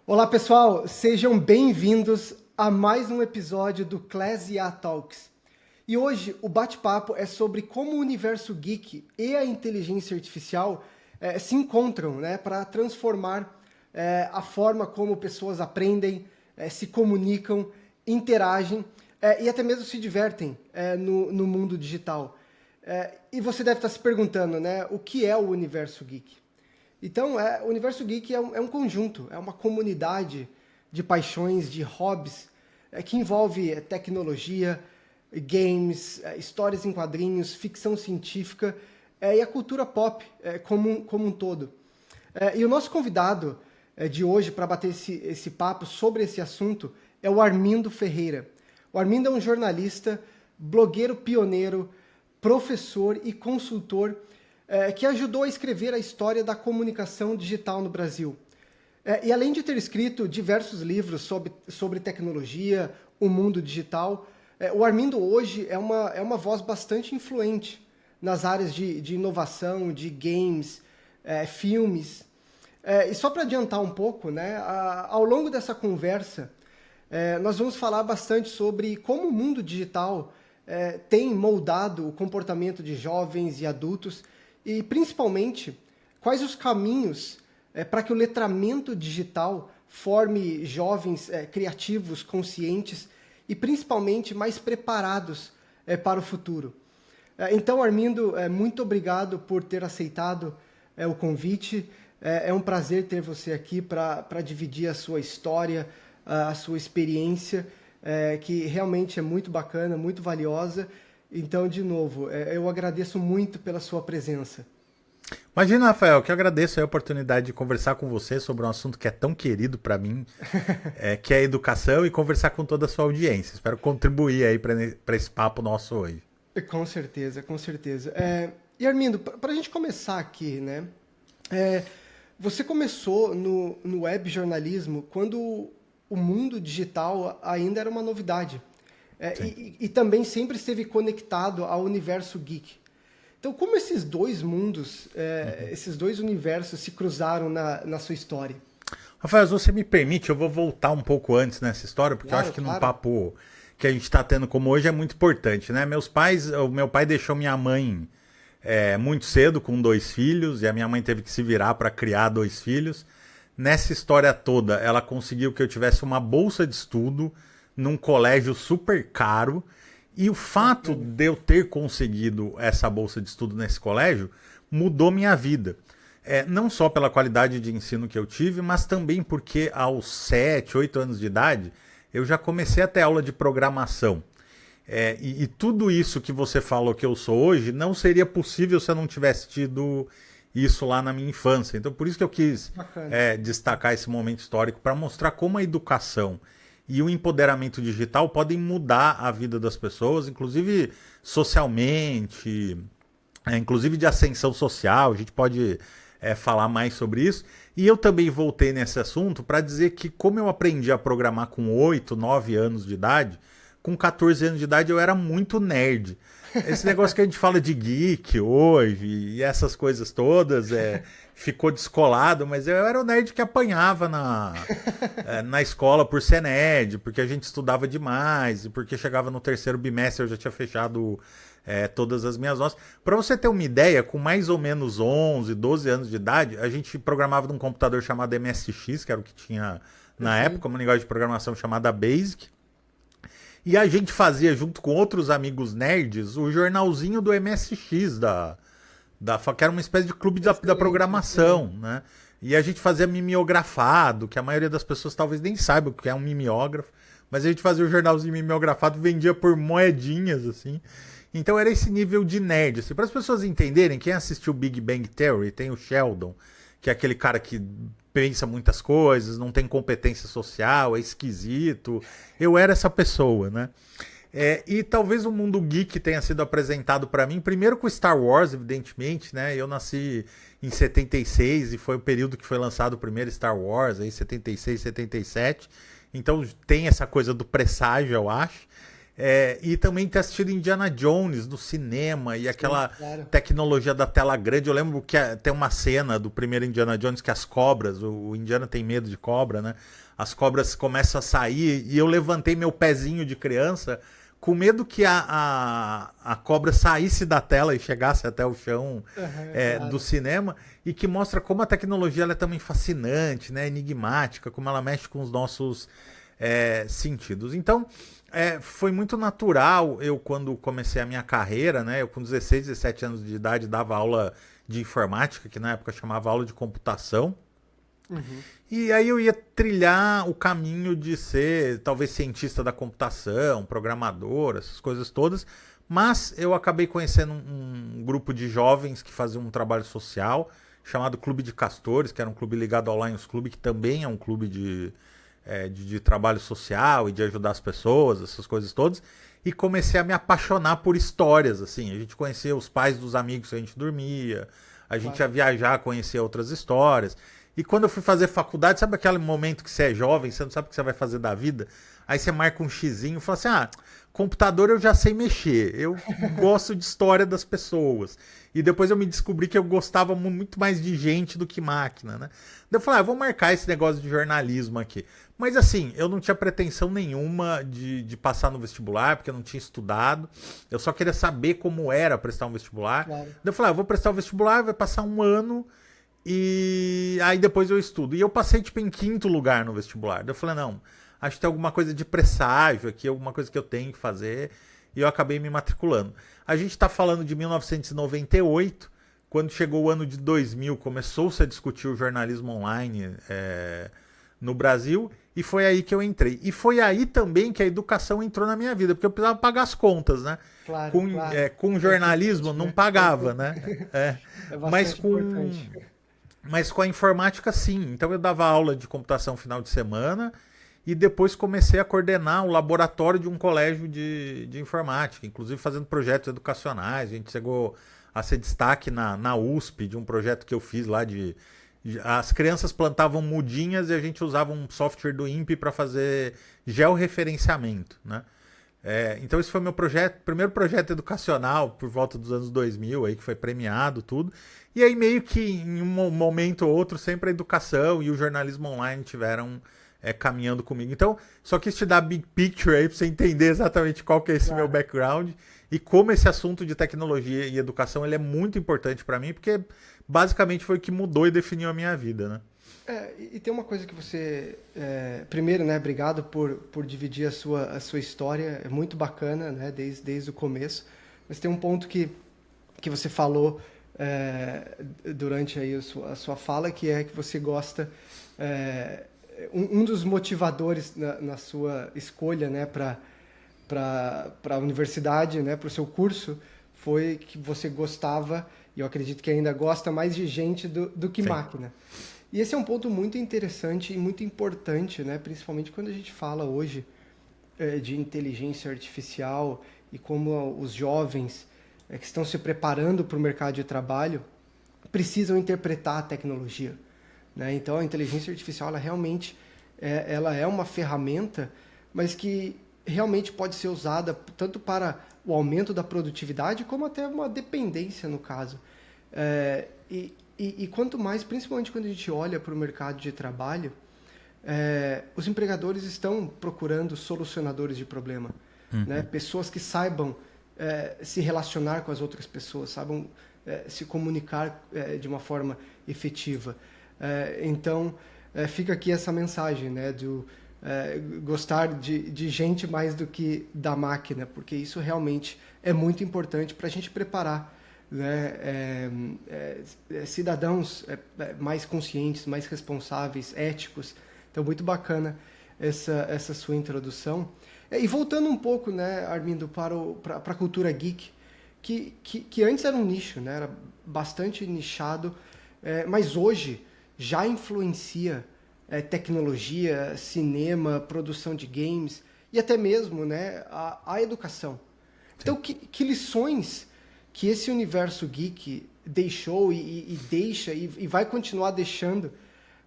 Olá pessoal, sejam bem-vindos a mais um episódio do Class IA Talks. E hoje o bate-papo é sobre como o universo geek e a inteligência artificial se encontram, para transformar a forma como pessoas aprendem, se comunicam, interagem e até mesmo se divertem no mundo digital. E você deve estar se perguntando, o que é o universo geek? Então, o universo geek é um conjunto, é uma comunidade de paixões, de hobbies, que envolve tecnologia, games, histórias em quadrinhos, ficção científica e a cultura pop como um todo. E o nosso convidado de hoje para bater esse papo sobre esse assunto é o Armindo Ferreira. O Armindo é um jornalista, blogueiro pioneiro, professor e consultor que ajudou a escrever a história da comunicação digital no Brasil. E além de ter escrito diversos livros sobre tecnologia, o mundo digital, o Armindo hoje é uma voz bastante influente nas áreas de inovação, de games, filmes. E só para adiantar um pouco, ao longo dessa conversa, nós vamos falar bastante sobre como o mundo digital tem moldado o comportamento de jovens e adultos e, principalmente, quais os caminhos para que o letramento digital forme jovens criativos, conscientes e, principalmente, mais preparados para o futuro. Então, Armindo, muito obrigado por ter aceitado o convite. É um prazer ter você aqui para dividir a sua história, a sua experiência, que realmente é muito bacana, muito valiosa. Então, de novo, eu agradeço muito pela sua presença. Imagina, Rafael, que eu agradeço a oportunidade de conversar com você sobre um assunto que é tão querido para mim, que é a educação, e conversar com toda a sua audiência. Espero contribuir aí para esse papo nosso hoje. Com certeza, com certeza. E Armindo, para a gente começar aqui, você começou no web jornalismo quando o mundo digital ainda era uma novidade. E também sempre esteve conectado ao universo geek. Então, como esses dois mundos, esses dois universos se cruzaram na sua história? Rafael, se você me permite, eu vou voltar um pouco antes nessa história, porque eu Claro, acho que num claro. papo que a gente está tendo como hoje é muito importante, né? O meu pai deixou minha mãe muito cedo com 2 filhos, e a minha mãe teve que se virar para criar 2 filhos. Nessa história toda, ela conseguiu que eu tivesse uma bolsa de estudo num colégio super caro. E o fato Bacana. de eu ter conseguido essa bolsa de estudo nesse colégio mudou minha vida. Não só pela qualidade de ensino que eu tive, mas também porque aos 7, 8 anos de idade eu já comecei a ter aula de programação. E tudo isso que você falou que eu sou hoje não seria possível se eu não tivesse tido isso lá na minha infância. Então, por isso que eu quis Bacana. destacar esse momento histórico para mostrar como a educação e o empoderamento digital podem mudar a vida das pessoas, inclusive socialmente, inclusive de ascensão social. A gente pode falar mais sobre isso. E eu também voltei nesse assunto para dizer que, como eu aprendi a programar com 8, 9 anos de idade, com 14 anos de idade eu era muito nerd. Esse negócio que a gente fala de geek hoje e essas coisas todas ficou descolado, mas eu era o nerd que apanhava na escola por ser nerd, porque a gente estudava demais, e porque chegava no terceiro bimestre eu já tinha fechado todas as minhas notas. Para você ter uma ideia, com mais ou menos 11, 12 anos de idade, a gente programava num computador chamado MSX, que era o que tinha na época, uma linguagem de programação chamada BASIC. E a gente fazia, junto com outros amigos nerds, o jornalzinho do MSX, que era uma espécie de clube da Excelente, programação, excelente. né? E a gente fazia mimeografado, que a maioria das pessoas talvez nem saiba o que é um mimeógrafo, mas a gente fazia o jornalzinho mimeografado, vendia por moedinhas, assim. Então era esse nível de nerd, assim. Para as pessoas entenderem, quem assistiu Big Bang Theory, tem o Sheldon, que é aquele cara que pensa muitas coisas, não tem competência social, é esquisito. Eu era essa pessoa, né? E talvez o mundo geek tenha sido apresentado para mim, primeiro com Star Wars, evidentemente, né? Eu nasci em 76 e foi o período que foi lançado o primeiro Star Wars, aí 76, 77. Então tem essa coisa do presságio, eu acho. E também ter assistido Indiana Jones no cinema e aquela claro. tecnologia da tela grande. Eu lembro que tem uma cena do primeiro Indiana Jones que as cobras, o Indiana tem medo de cobra, né? As cobras começam a sair e eu levantei meu pezinho de criança com medo que a cobra saísse da tela e chegasse até o chão Claro. do cinema, e que mostra como a tecnologia ela é também fascinante, né? Enigmática, como ela mexe com os nossos sentidos. Então, foi muito natural eu, quando comecei a minha carreira, né? Eu com 16, 17 anos de idade dava aula de informática, que na época chamava aula de computação. Uhum. E aí eu ia trilhar o caminho de ser talvez cientista da computação, programador, essas coisas todas. Mas eu acabei conhecendo um grupo de jovens que faziam um trabalho social chamado Clube de Castores, que era um clube ligado ao Lions Club, que também é um clube de trabalho social e de ajudar as pessoas, essas coisas todas. E comecei a me apaixonar por histórias, assim. A gente conhecia os pais dos amigos que a gente dormia, a gente ia viajar, conhecer outras histórias. E quando eu fui fazer faculdade, sabe aquele momento que você é jovem, você não sabe o que você vai fazer da vida? Aí você marca um xizinho e fala assim, computador eu já sei mexer, eu gosto de história das pessoas. E depois eu me descobri que eu gostava muito mais de gente do que máquina, né? Daí eu falei, vou marcar esse negócio de jornalismo aqui. Mas assim, eu não tinha pretensão nenhuma de passar no vestibular, porque eu não tinha estudado. Eu só queria saber como era prestar um vestibular. Claro. Daí eu falei, vou prestar o vestibular, vai passar um ano... E aí depois eu estudo. E eu passei, tipo, em 5º lugar no vestibular. Daí eu falei, não, acho que tem alguma coisa de presságio aqui, alguma coisa que eu tenho que fazer. E eu acabei me matriculando. A gente está falando de 1998, quando chegou o ano de 2000, começou-se a discutir o jornalismo online no Brasil. E foi aí que eu entrei. E foi aí também que a educação entrou na minha vida, porque eu precisava pagar as contas, né? Claro, Com, claro. Com jornalismo não pagava, né? É Mas bastante importante. mas com a informática, sim. Então eu dava aula de computação final de semana e depois comecei a coordenar o laboratório de um colégio de informática, inclusive fazendo projetos educacionais. A gente chegou a ser destaque na USP de um projeto que eu fiz lá as crianças plantavam mudinhas e a gente usava um software do INPE para fazer georreferenciamento, né? Então esse foi meu primeiro projeto educacional por volta dos anos 2000, aí, que foi premiado, tudo. E aí meio que em um momento ou outro, sempre a educação e o jornalismo online tiveram caminhando comigo. Então, só quis te dar a big picture aí para você entender exatamente qual que é esse meu background e como esse assunto de tecnologia e educação ele é muito importante para mim, porque basicamente foi o que mudou e definiu a minha vida, né? E tem uma coisa que você... primeiro, né, obrigado por dividir a sua história, é muito bacana, né, desde o começo. Mas tem um ponto que você falou durante aí a sua fala, que é que você gosta... um dos motivadores na sua escolha, né, para a universidade, né, para o seu curso, foi que você gostava, e eu acredito que ainda gosta, mais de gente do que Sim. máquina. E esse é um ponto muito interessante e muito importante, né? Principalmente quando a gente fala hoje de inteligência artificial e como os jovens que estão se preparando para o mercado de trabalho precisam interpretar a tecnologia, né? Então, a inteligência artificial, ela realmente ela é uma ferramenta, mas que realmente pode ser usada tanto para o aumento da produtividade, como até uma dependência, no caso. E quanto mais, principalmente quando a gente olha para o mercado de trabalho, os empregadores estão procurando solucionadores de problema, né? Pessoas que saibam se relacionar com as outras pessoas, saibam se comunicar de uma forma efetiva. Então, fica aqui essa mensagem, né, do gostar de gente mais do que da máquina, porque isso realmente é muito importante para a gente preparar, né, cidadãos mais conscientes, mais responsáveis, éticos. Então, muito bacana essa sua introdução. E voltando um pouco, né, Armindo, para a cultura geek, que antes era um nicho, né, era bastante nichado, mas hoje já influencia tecnologia, cinema, produção de games e até mesmo, né, a educação. Então, que lições que esse universo geek deixou e deixa e vai continuar deixando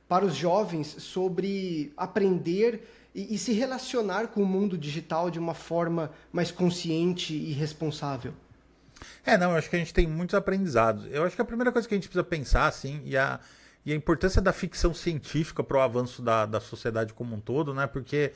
para os jovens sobre aprender e se relacionar com o mundo digital de uma forma mais consciente e responsável? Não, eu acho que a gente tem muitos aprendizados. Eu acho que a primeira coisa que a gente precisa pensar, assim, e a importância da ficção científica para o avanço da sociedade como um todo, né? Porque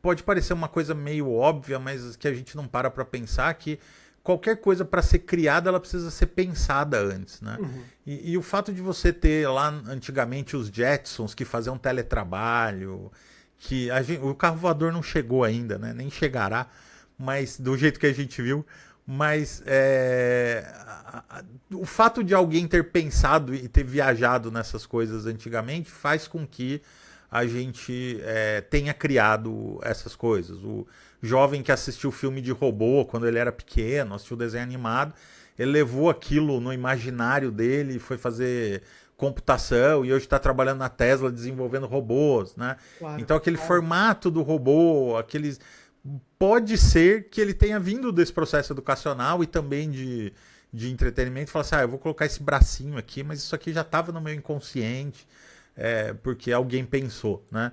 pode parecer uma coisa meio óbvia, mas que a gente não para pensar que qualquer coisa para ser criada, ela precisa ser pensada antes, né? Uhum. E o fato de você ter lá antigamente os Jetsons que faziam teletrabalho, que o carro voador não chegou ainda, né? Nem chegará, mas do jeito que a gente viu. Mas o fato de alguém ter pensado e ter viajado nessas coisas antigamente faz com que a gente tenha criado essas coisas. O jovem que assistiu o filme de robô quando ele era pequeno, assistiu o desenho animado, ele levou aquilo no imaginário dele e foi fazer computação e hoje está trabalhando na Tesla desenvolvendo robôs, né? Claro, Então aquele claro. formato do robô, aqueles... Pode ser que ele tenha vindo desse processo educacional e também de entretenimento e falar assim, eu vou colocar esse bracinho aqui, mas isso aqui já estava no meu inconsciente, porque alguém pensou, né?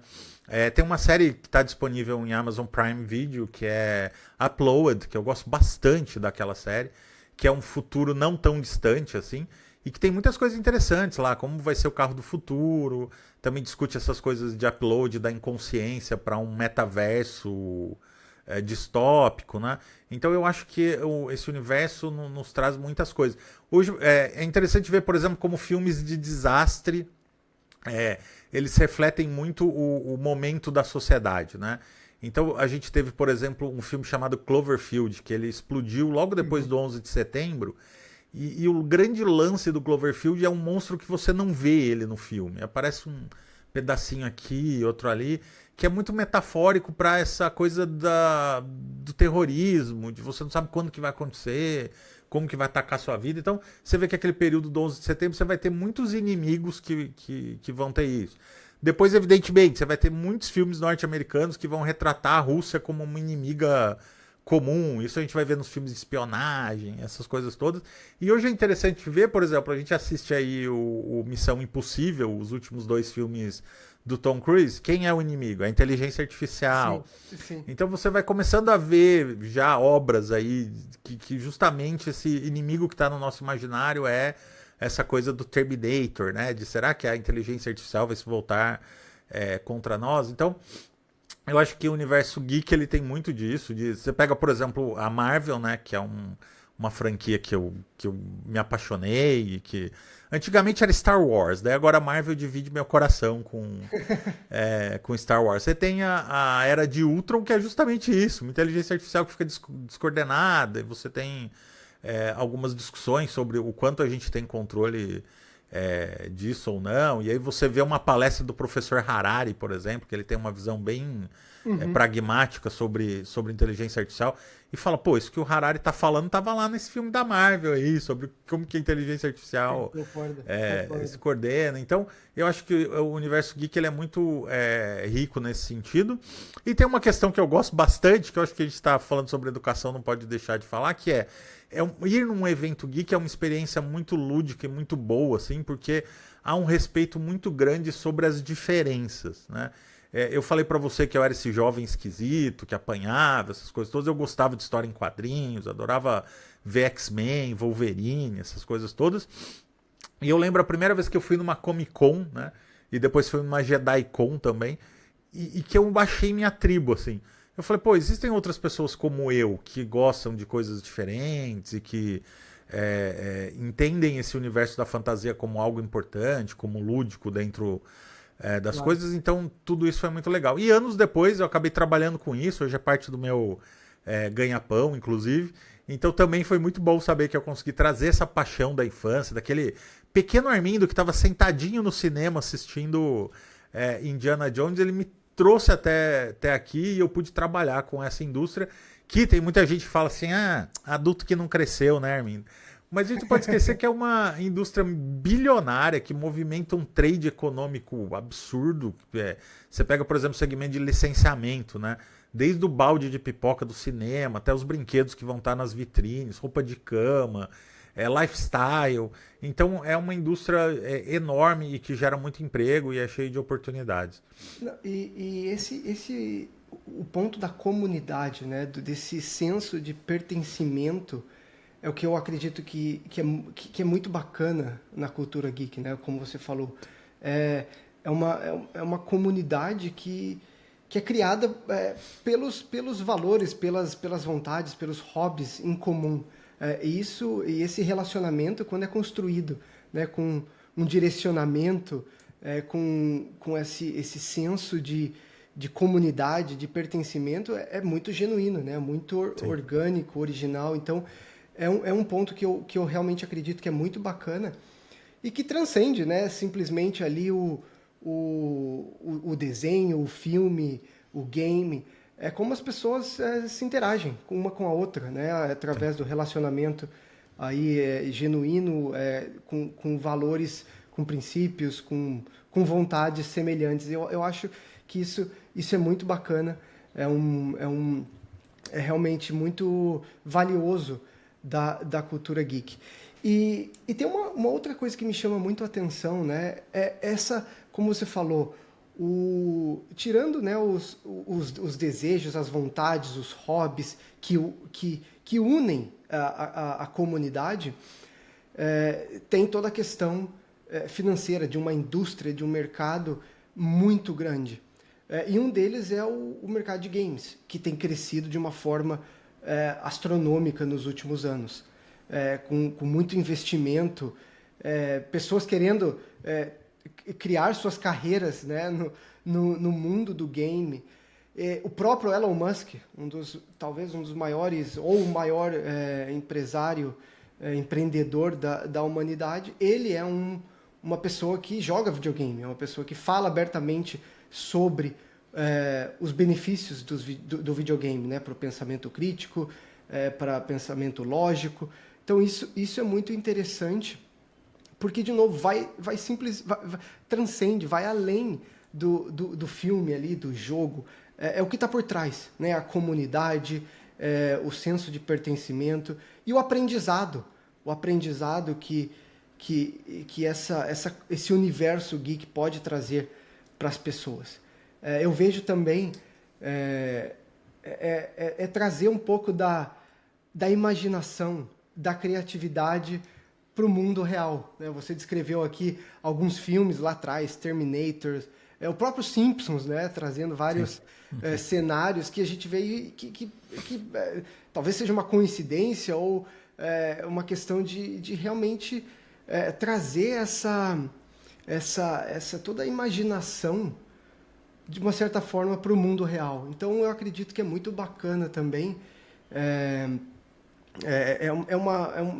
Tem uma série que está disponível em Amazon Prime Video, que é Upload, que eu gosto bastante daquela série, que é um futuro não tão distante assim, e que tem muitas coisas interessantes lá, como vai ser o carro do futuro, também discute essas coisas de upload da inconsciência para um metaverso distópico, né? Então eu acho que esse universo nos traz muitas coisas. Hoje é interessante ver, por exemplo, como filmes de desastre eles refletem muito o momento da sociedade, né? Então a gente teve, por exemplo, um filme chamado Cloverfield, que ele explodiu logo depois do 11 de setembro, e o grande lance do Cloverfield é um monstro que você não vê ele no filme. Aparece um pedacinho aqui, outro ali, que é muito metafórico para essa coisa do terrorismo, de você não sabe quando que vai acontecer, como que vai atacar a sua vida. Então, você vê que aquele período do 11 de setembro, você vai ter muitos inimigos que vão ter isso. Depois, evidentemente, você vai ter muitos filmes norte-americanos que vão retratar a Rússia como uma inimiga comum. Isso a gente vai ver nos filmes de espionagem, essas coisas todas. E hoje é interessante ver, por exemplo, a gente assiste aí o Missão Impossível, os últimos 2 filmes do Tom Cruise. Quem é o inimigo? A inteligência artificial. Sim, sim. Então você vai começando a ver já obras aí que justamente esse inimigo que está no nosso imaginário é essa coisa do Terminator, né? De será que a inteligência artificial vai se voltar contra nós? Então, eu acho que o universo geek ele tem muito disso. Você pega, por exemplo, a Marvel, né? Que é uma franquia que eu me apaixonei e que antigamente era Star Wars, daí agora a Marvel divide meu coração com Star Wars. Você tem a Era de Ultron, que é justamente isso, uma inteligência artificial que fica descoordenada, e você tem algumas discussões sobre o quanto a gente tem controle disso ou não, e aí você vê uma palestra do professor Harari, por exemplo, que ele tem uma visão bem pragmática sobre inteligência artificial, e fala, pô, isso que o Harari tá falando estava lá nesse filme da Marvel aí, sobre como que a inteligência artificial Concordo. se coordena. Então, eu acho que o universo geek ele é muito rico nesse sentido. E tem uma questão que eu gosto bastante, que eu acho que a gente está falando sobre educação, não pode deixar de falar, que ir num evento geek é uma experiência muito lúdica e muito boa, assim, porque há um respeito muito grande sobre as diferenças, né? Eu falei pra você que eu era esse jovem esquisito, que apanhava, essas coisas todas. Eu gostava de história em quadrinhos, adorava ver X-Men, Wolverine, essas coisas todas. E eu lembro a primeira vez que eu fui numa Comic Con, né? E depois fui numa Jedi Con também. E que eu baixei minha tribo, assim. Eu falei, pô, existem outras pessoas como eu, que gostam de coisas diferentes e que entendem esse universo da fantasia como algo importante, como lúdico dentro das coisas, então tudo isso foi muito legal. E anos depois eu acabei trabalhando com isso, hoje é parte do meu ganha-pão, inclusive. Então também foi muito bom saber que eu consegui trazer essa paixão da infância, daquele pequeno Armindo que estava sentadinho no cinema assistindo Indiana Jones, ele me trouxe até aqui e eu pude trabalhar com essa indústria, que tem muita gente que fala assim, adulto que não cresceu, né, Armindo? Mas a gente pode esquecer que é uma indústria bilionária que movimenta um trade econômico absurdo. Você pega, por exemplo, o segmento de licenciamento, né? Desde o balde de pipoca do cinema até os brinquedos que vão estar nas vitrines, roupa de cama. lifestyle. Então é uma indústria enorme e que gera muito emprego e é cheio de oportunidades. O ponto da comunidade, né, desse senso de pertencimento, é o que eu acredito que é muito bacana na cultura geek, né? Como você falou. É uma comunidade que é criada pelos valores, pelas vontades, pelos hobbies em comum. E esse relacionamento, quando é construído, né, com um direcionamento, com esse senso de comunidade, de pertencimento, é muito genuíno, né? Muito orgânico, original. Então, é um ponto que eu realmente acredito que é muito bacana e que transcende, né, simplesmente ali o desenho, o filme, o game. É como as pessoas se interagem uma com a outra, né, através do relacionamento aí, genuíno, com valores, com princípios, com vontades semelhantes. Eu acho que isso é muito bacana, é realmente muito valioso da cultura geek. E tem uma outra coisa que me chama muito a atenção, né? Como você falou, tirando, né, os desejos, as vontades, os hobbies que unem a comunidade, tem toda a questão financeira de uma indústria, de um mercado muito grande. E um deles é o mercado de games, que tem crescido de uma forma astronômica nos últimos anos, com muito investimento, pessoas querendo criar suas carreiras, né, no mundo do game. O próprio Elon Musk, talvez um dos maiores, ou o maior empresário, empreendedor da humanidade, ele é uma pessoa que joga videogame, é uma pessoa que fala abertamente sobre os benefícios do videogame, né, para o pensamento crítico, para pensamento lógico. Então isso é muito interessante, porque de novo transcende, vai além do filme ali, do jogo. É o que está por trás, né? A comunidade, o senso de pertencimento e o aprendizado que esse universo geek pode trazer para as pessoas. Eu vejo também trazer um pouco da imaginação, da criatividade para o mundo real, né? Você descreveu aqui alguns filmes lá atrás, Terminator, o próprio Simpsons, né? Trazendo vários cenários que a gente vê que talvez seja uma coincidência ou uma questão de realmente trazer toda a imaginação de uma certa forma para o mundo real. Então eu acredito que é muito bacana também.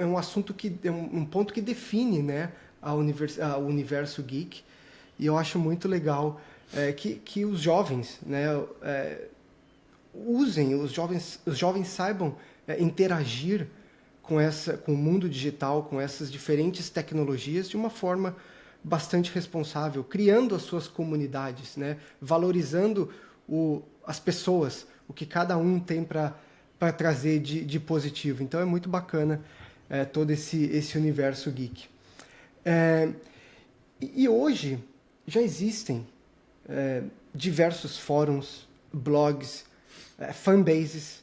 Um assunto um ponto que define, né, o universo geek, e eu acho muito legal que os jovens, né, os jovens saibam interagir com o mundo digital, com essas diferentes tecnologias de uma forma bastante responsável, criando as suas comunidades, né, valorizando as pessoas, o que cada um tem para trazer de positivo. Então é muito bacana todo esse universo geek. E hoje já existem diversos fóruns, blogs, fanbases,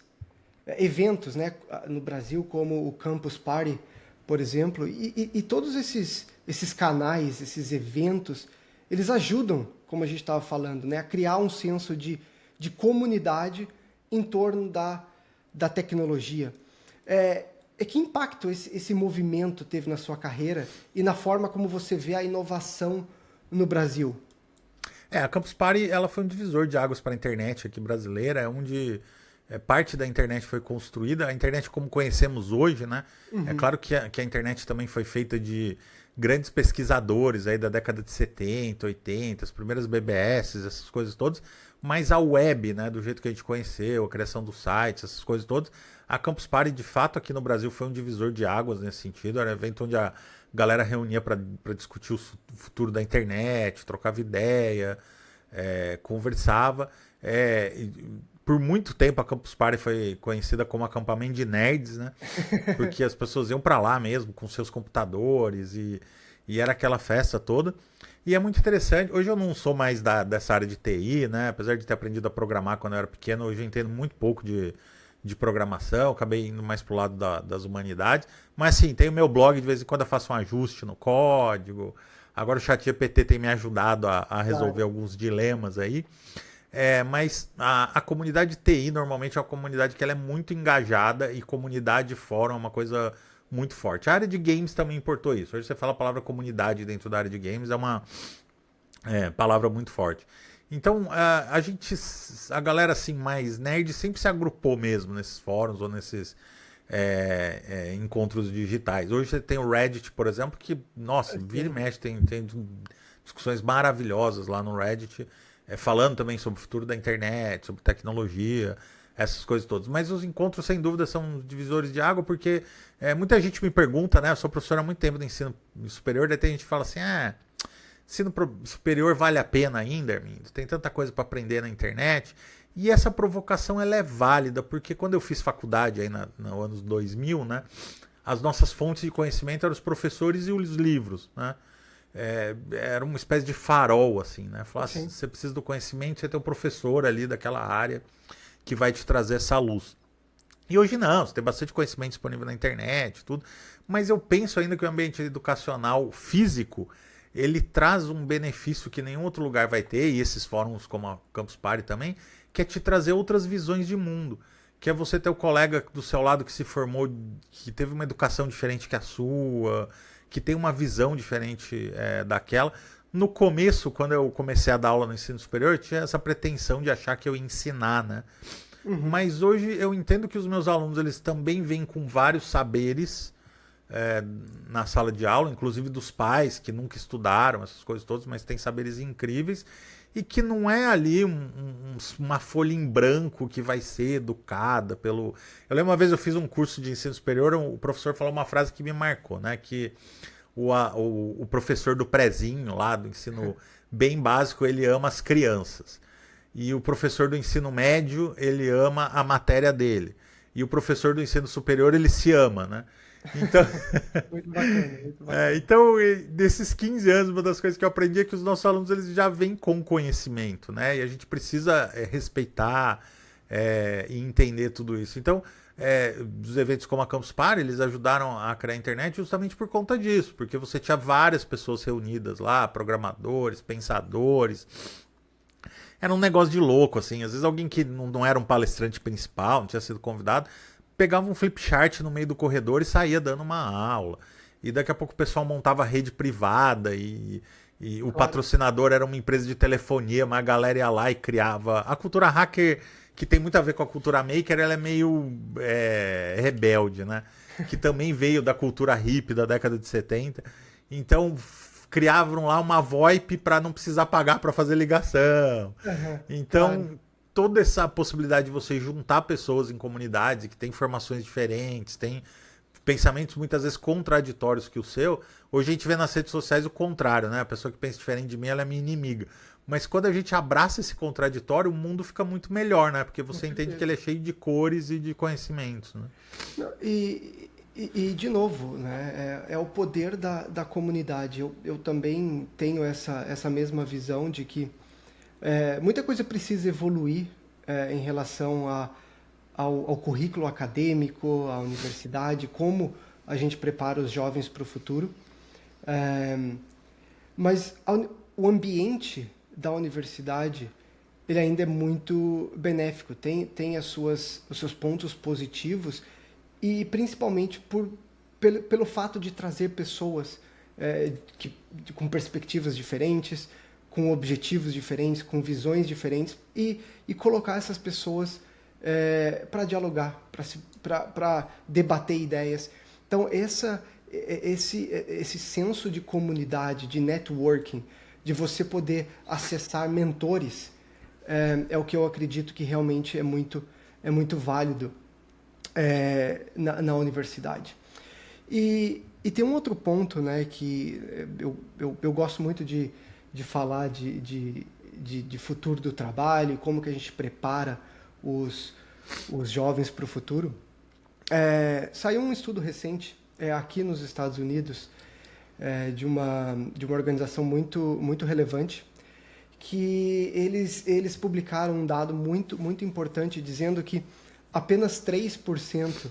eventos, né, no Brasil, como o Campus Party, por exemplo, e todos esses canais, esses eventos, eles ajudam, como a gente estava falando, né, a criar um senso de comunidade em torno da tecnologia. Que impacto esse movimento teve na sua carreira e na forma como você vê a inovação no Brasil? A Campus Party ela foi um divisor de águas para a internet aqui brasileira, onde parte da internet foi construída, a internet como conhecemos hoje, né? É claro que a internet também foi feita de grandes pesquisadores aí da década de 70, 80, as primeiras BBS, essas coisas todas, mas a web, né, do jeito que a gente conheceu, a criação dos sites, essas coisas todas, a Campus Party, de fato, aqui no Brasil foi um divisor de águas nesse sentido, era um evento onde a galera reunia para discutir o futuro da internet, trocava ideia, conversava, por muito tempo a Campus Party foi conhecida como acampamento de nerds, né? Porque as pessoas iam para lá mesmo com seus computadores e era aquela festa toda. E é muito interessante. Hoje eu não sou mais dessa área de TI, né? Apesar de ter aprendido a programar quando eu era pequeno, hoje eu entendo muito pouco de programação. Acabei indo mais pro lado das humanidades. Mas sim, tem o meu blog, de vez em quando eu faço um ajuste no código. Agora o ChatGPT tem me ajudado a resolver alguns dilemas aí. Mas a comunidade de TI normalmente é uma comunidade que ela é muito engajada e comunidade fórum é uma coisa muito forte. A área de games também importou isso. Hoje você fala a palavra comunidade dentro da área de games, é uma palavra muito forte. Então a galera assim mais nerd sempre se agrupou mesmo nesses fóruns ou nesses encontros digitais. Hoje você tem o Reddit, por exemplo, que, nossa, vira e mexe, tem discussões maravilhosas lá no Reddit, falando também sobre o futuro da internet, sobre tecnologia, essas coisas todas. Mas os encontros, sem dúvida, são divisores de água, porque muita gente me pergunta, né? Eu sou professor há muito tempo do ensino superior, daí tem gente que fala assim, ensino superior vale a pena ainda, Armindo? Tem tanta coisa para aprender na internet. E essa provocação ela é válida, porque quando eu fiz faculdade aí no anos 2000, né? As nossas fontes de conhecimento eram os professores e os livros, né? Era uma espécie de farol, assim, né? Falar, se você precisa do conhecimento, você tem um professor ali daquela área que vai te trazer essa luz. E hoje não, você tem bastante conhecimento disponível na internet, tudo, mas eu penso ainda que o ambiente educacional físico, ele traz um benefício que nenhum outro lugar vai ter, e esses fóruns como a Campus Party também, que é te trazer outras visões de mundo, que é você ter o colega do seu lado que se formou, que teve uma educação diferente que a sua, que tem uma visão diferente daquela. No começo, quando eu comecei a dar aula no ensino superior, eu tinha essa pretensão de achar que eu ia ensinar, né? Mas hoje eu entendo que os meus alunos, eles também vêm com vários saberes na sala de aula, inclusive dos pais que nunca estudaram essas coisas todas, mas têm saberes incríveis e que não é ali uma folha em branco que vai ser educada pelo... Eu lembro uma vez eu fiz um curso de ensino superior, o professor falou uma frase que me marcou, né? Que o professor do prezinho lá, do ensino bem básico, ele ama as crianças. E o professor do ensino médio, ele ama a matéria dele. E o professor do ensino superior, ele se ama, né? Então, Muito bacana, muito bacana. então, desses 15 anos, uma das coisas que eu aprendi é que os nossos alunos eles já vêm com conhecimento, né? E a gente precisa respeitar e entender tudo isso. Então, os eventos como a Campus Party, eles ajudaram a criar a internet justamente por conta disso, porque você tinha várias pessoas reunidas lá, programadores, pensadores. Era um negócio de louco, assim. Às vezes alguém que não era um palestrante principal, não tinha sido convidado, pegava um flip chart no meio do corredor e saía dando uma aula. E daqui a pouco o pessoal montava rede privada e o patrocinador era uma empresa de telefonia, mas a galera ia lá e criava. A cultura hacker, que tem muito a ver com a cultura maker, ela é meio rebelde, né? Que também veio da cultura hippie da década de 70. Então criavam lá uma VoIP para não precisar pagar para fazer ligação. Então, toda essa possibilidade de você juntar pessoas em comunidades que têm formações diferentes, têm pensamentos muitas vezes contraditórios que o seu. Hoje a gente vê nas redes sociais o contrário, né? A pessoa que pensa diferente de mim, ela é minha inimiga. Mas quando a gente abraça esse contraditório, o mundo fica muito melhor, né? Porque você entende que ele é cheio de cores e de conhecimentos, né? E de novo, né, é o poder da comunidade. Eu também tenho essa mesma visão de que muita coisa precisa evoluir em relação ao currículo acadêmico, à universidade, como a gente prepara os jovens para o futuro. Mas o ambiente da universidade ele ainda é muito benéfico, tem os seus pontos positivos, e principalmente pelo fato de trazer pessoas com perspectivas diferentes, com objetivos diferentes, com visões diferentes, e colocar essas pessoas para dialogar, para debater ideias. Então, esse senso de comunidade, de networking, de você poder acessar mentores, é o que eu acredito que realmente é muito válido na universidade. E tem um outro ponto, né, que eu gosto muito de falar de futuro do trabalho, como que a gente prepara os, os jovens para o futuro. Saiu um estudo recente aqui nos Estados Unidos de uma organização muito relevante, que eles publicaram um dado muito importante dizendo que apenas 3%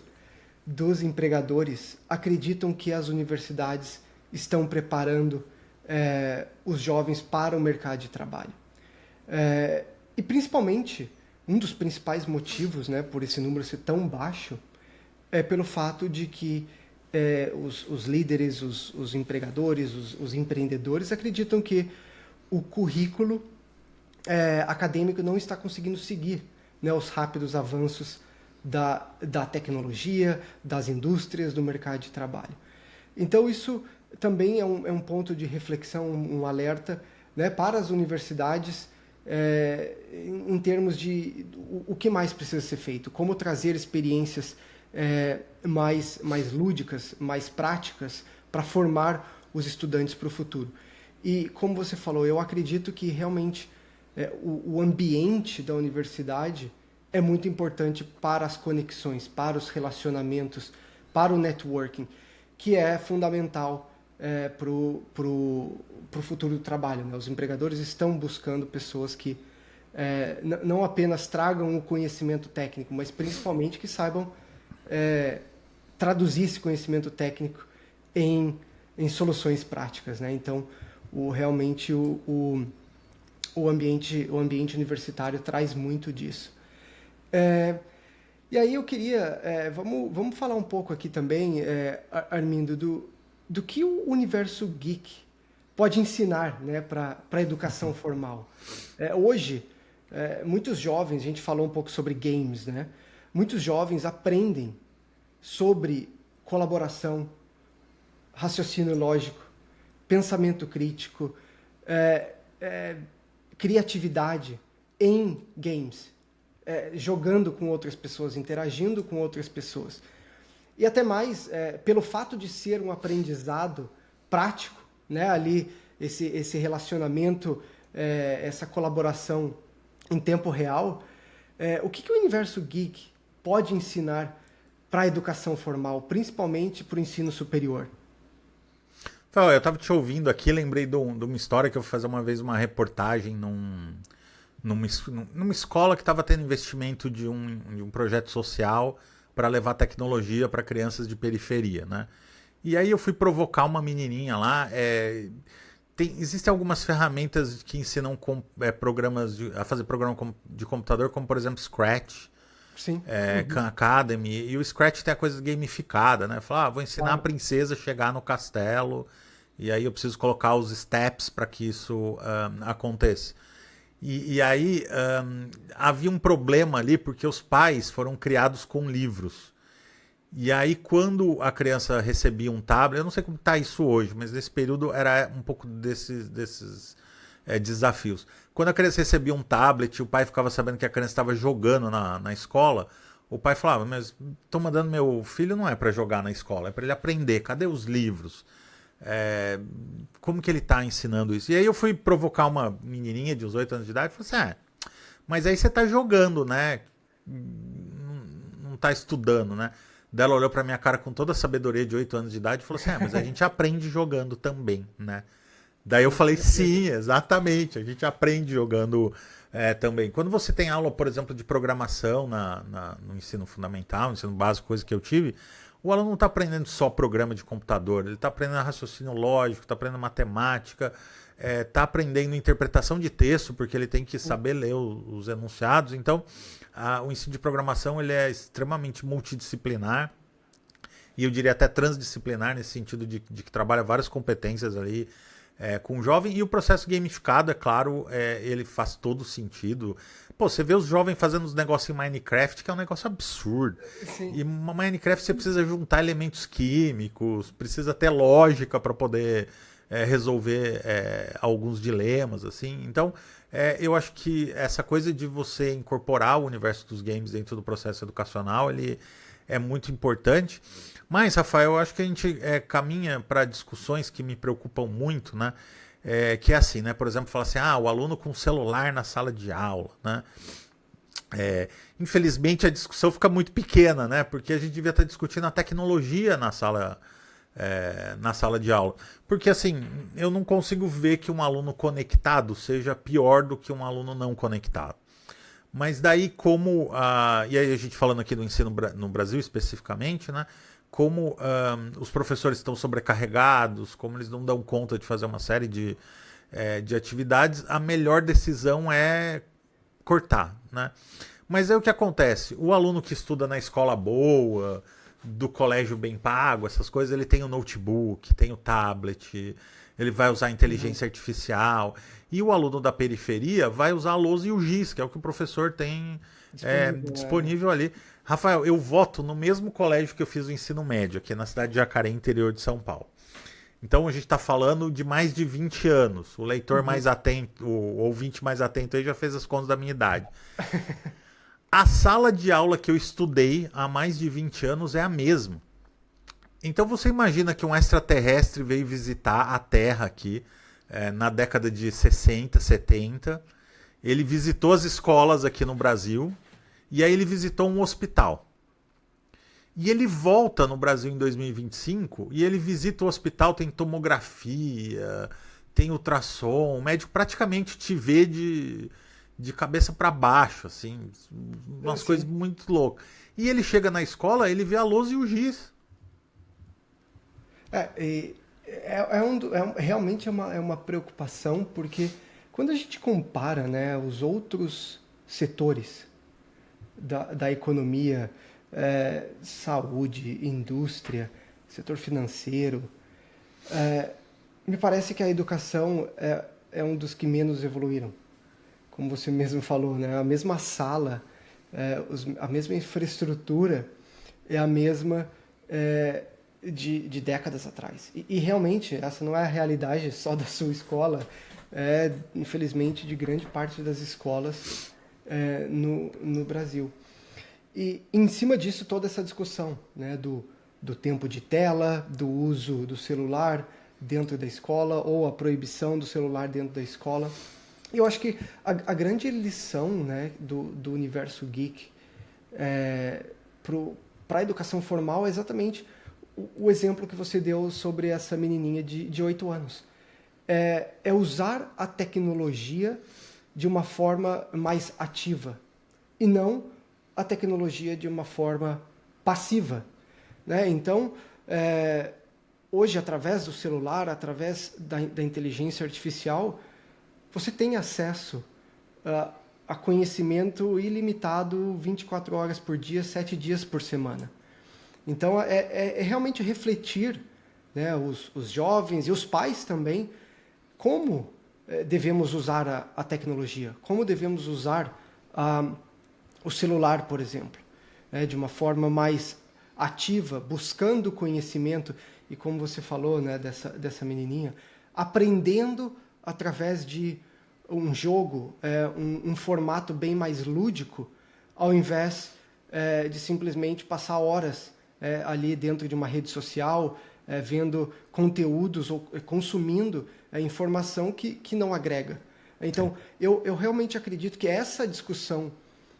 dos empregadores acreditam que as universidades estão preparando os jovens para o mercado de trabalho. E principalmente, um dos principais motivos, né, por esse número ser tão baixo é pelo fato de que os líderes, os empregadores, os empreendedores acreditam que o currículo acadêmico não está conseguindo seguir, né, os rápidos avanços da tecnologia, das indústrias, do mercado de trabalho. Então, isso também é um ponto de reflexão, um alerta, né, para as universidades em termos de o que mais precisa ser feito, como trazer experiências mais lúdicas, mais práticas, para formar os estudantes para o futuro. E, como você falou, eu acredito que realmente o ambiente da universidade é muito importante para as conexões, para os relacionamentos, para o networking, que é fundamental para o futuro do trabalho, né? Os empregadores estão buscando pessoas que não apenas tragam o conhecimento técnico, mas principalmente que saibam traduzir esse conhecimento técnico em soluções práticas, né? Então, realmente o ambiente universitário traz muito disso. E aí eu queria... vamos falar um pouco aqui também, Armindo, do que o universo geek pode ensinar, né, para a educação formal. Hoje, muitos jovens, a gente falou um pouco sobre games, né? Muitos jovens aprendem sobre colaboração, raciocínio lógico, pensamento crítico, criatividade em games, jogando com outras pessoas, interagindo com outras pessoas. E até mais, pelo fato de ser um aprendizado prático, né, ali esse relacionamento, essa colaboração em tempo real, o que o universo geek pode ensinar para a educação formal, principalmente para o ensino superior? Então, eu estava te ouvindo aqui, lembrei de uma história que eu fui fazer uma vez uma reportagem numa escola que estava tendo investimento de um projeto social para levar tecnologia para crianças de periferia, né? E aí eu fui provocar uma menininha lá. Existem algumas ferramentas que ensinam programas a fazer programa de computador, como por exemplo Scratch, Sim. Khan Academy, e o Scratch tem a coisa gamificada, né? Falar, vou ensinar a princesa a chegar no castelo, e aí eu preciso colocar os steps para que isso aconteça. E aí havia um problema ali, porque os pais foram criados com livros. E aí quando a criança recebia um tablet, eu não sei como está isso hoje, mas nesse período era um pouco desses desafios. Quando a criança recebia um tablet, o pai ficava sabendo que a criança estava jogando na escola, o pai falava, mas estou mandando meu filho não é para jogar na escola, é para ele aprender, cadê os livros? Como que ele está ensinando isso? E aí eu fui provocar uma menininha de uns 8 anos de idade e falei assim, mas aí você está jogando, né? Não está estudando, né? Daí ela olhou pra minha cara com toda a sabedoria de 8 anos de idade e falou assim, mas a gente aprende jogando também, né? Daí eu falei, sim, exatamente, a gente aprende jogando também. Quando você tem aula, por exemplo, de programação no ensino fundamental, no ensino básico, coisa que eu tive, o aluno não está aprendendo só programa de computador, ele está aprendendo raciocínio lógico, está aprendendo matemática, está aprendendo interpretação de texto, porque ele tem que saber ler os enunciados. Então, o ensino de programação ele é extremamente multidisciplinar, e eu diria até transdisciplinar, nesse sentido de que trabalha várias competências ali com o jovem. E o processo gamificado, é claro, ele faz todo sentido. Pô, você vê os jovens fazendo os negócios em Minecraft, que é um negócio absurdo. Sim. E no Minecraft você precisa juntar elementos químicos, precisa ter lógica para poder resolver alguns dilemas, assim. Então, eu acho que essa coisa de você incorporar o universo dos games dentro do processo educacional, ele é muito importante. Mas, Rafael, eu acho que a gente caminha para discussões que me preocupam muito, né? Que é assim, né? Por exemplo, falar assim, o aluno com celular na sala de aula, né? Infelizmente a discussão fica muito pequena, né? Porque a gente devia estar discutindo a tecnologia na sala de aula. Porque assim, eu não consigo ver que um aluno conectado seja pior do que um aluno não conectado. Mas daí e aí a gente falando aqui do ensino no Brasil especificamente, né? Como os professores estão sobrecarregados, como eles não dão conta de fazer uma série de atividades, a melhor decisão é cortar, né? Mas aí o que acontece? O aluno que estuda na escola boa, do colégio bem pago, essas coisas, ele tem o notebook, tem o tablet, ele vai usar a inteligência artificial. E o aluno da periferia vai usar a lousa e o giz, que é o que o professor tem disponível ali. Rafael, eu voto no mesmo colégio que eu fiz o ensino médio, aqui na cidade de Jacareí, interior de São Paulo. Então a gente está falando de mais de 20 anos. O leitor mais atento, o ouvinte mais atento aí já fez as contas da minha idade. A sala de aula que eu estudei há mais de 20 anos é a mesma. Então você imagina que um extraterrestre veio visitar a Terra aqui na década de 60, 70. Ele visitou as escolas aqui no Brasil e aí ele visitou um hospital. E ele volta no Brasil em 2025 e ele visita o hospital, tem tomografia, tem ultrassom, o médico praticamente te vê de cabeça para baixo, assim, umas coisas muito loucas. E ele chega na escola, ele vê a lousa e o giz. Realmente é uma preocupação, porque quando a gente compara, né, os outros setores da economia, saúde, indústria, setor financeiro, me parece que a educação é um dos que menos evoluíram. Como você mesmo falou, né? A mesma sala, a mesma infraestrutura é a mesma de décadas atrás. E realmente, essa não é a realidade só da sua escola, infelizmente, de grande parte das escolas no Brasil. E em cima disso, toda essa discussão, né, do tempo de tela, do uso do celular dentro da escola, ou a proibição do celular dentro da escola. E eu acho que a grande lição, né, do universo geek para a educação formal é exatamente o exemplo que você deu sobre essa menininha de 8 anos. É usar a tecnologia de uma forma mais ativa e não a tecnologia de uma forma passiva, né? Então, hoje, através do celular, através da inteligência artificial, você tem acesso a conhecimento ilimitado 24 horas por dia, 7 dias por semana. Então, é realmente refletir, né, os jovens e os pais também, como devemos usar a tecnologia, como devemos usar o celular, por exemplo, de uma forma mais ativa, buscando conhecimento, e como você falou, né, dessa menininha, aprendendo através de um jogo, um formato bem mais lúdico, ao invés de simplesmente passar horas ali dentro de uma rede social, vendo conteúdos ou consumindo informação que não agrega. Então, eu realmente acredito que essa discussão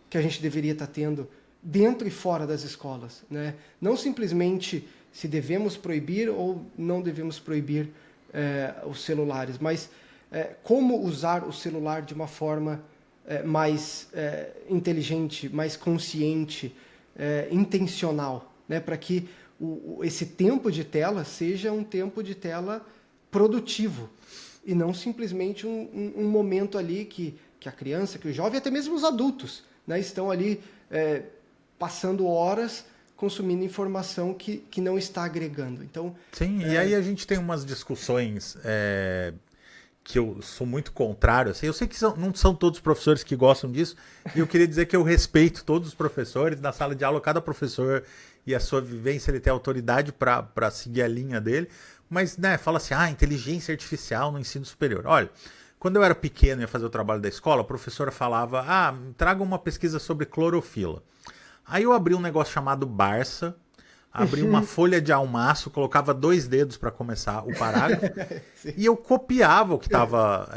que a gente deveria estar tendo dentro e fora das escolas, né? Não simplesmente se devemos proibir ou não devemos proibir os celulares, mas como usar o celular de uma forma mais inteligente, mais consciente, intencional, né? Para que esse tempo de tela seja um tempo de tela produtivo e não simplesmente um momento ali que a criança, que o jovem, até mesmo os adultos, né, estão ali passando horas consumindo informação que não está agregando. Então, sim, e aí a gente tem umas discussões que eu sou muito contrário. Assim, eu sei que não são todos os professores que gostam disso, e eu queria dizer que eu respeito todos os professores. Na sala de aula, cada professor e a sua vivência, ele tem autoridade para seguir a linha dele, mas, né, fala assim, inteligência artificial no ensino superior. Olha, quando eu era pequeno e ia fazer o trabalho da escola, a professora falava, traga uma pesquisa sobre clorofila. Aí eu abri um negócio chamado Barça, abria uma folha de almaço, colocava 2 dedos para começar o parágrafo e eu copiava o que estava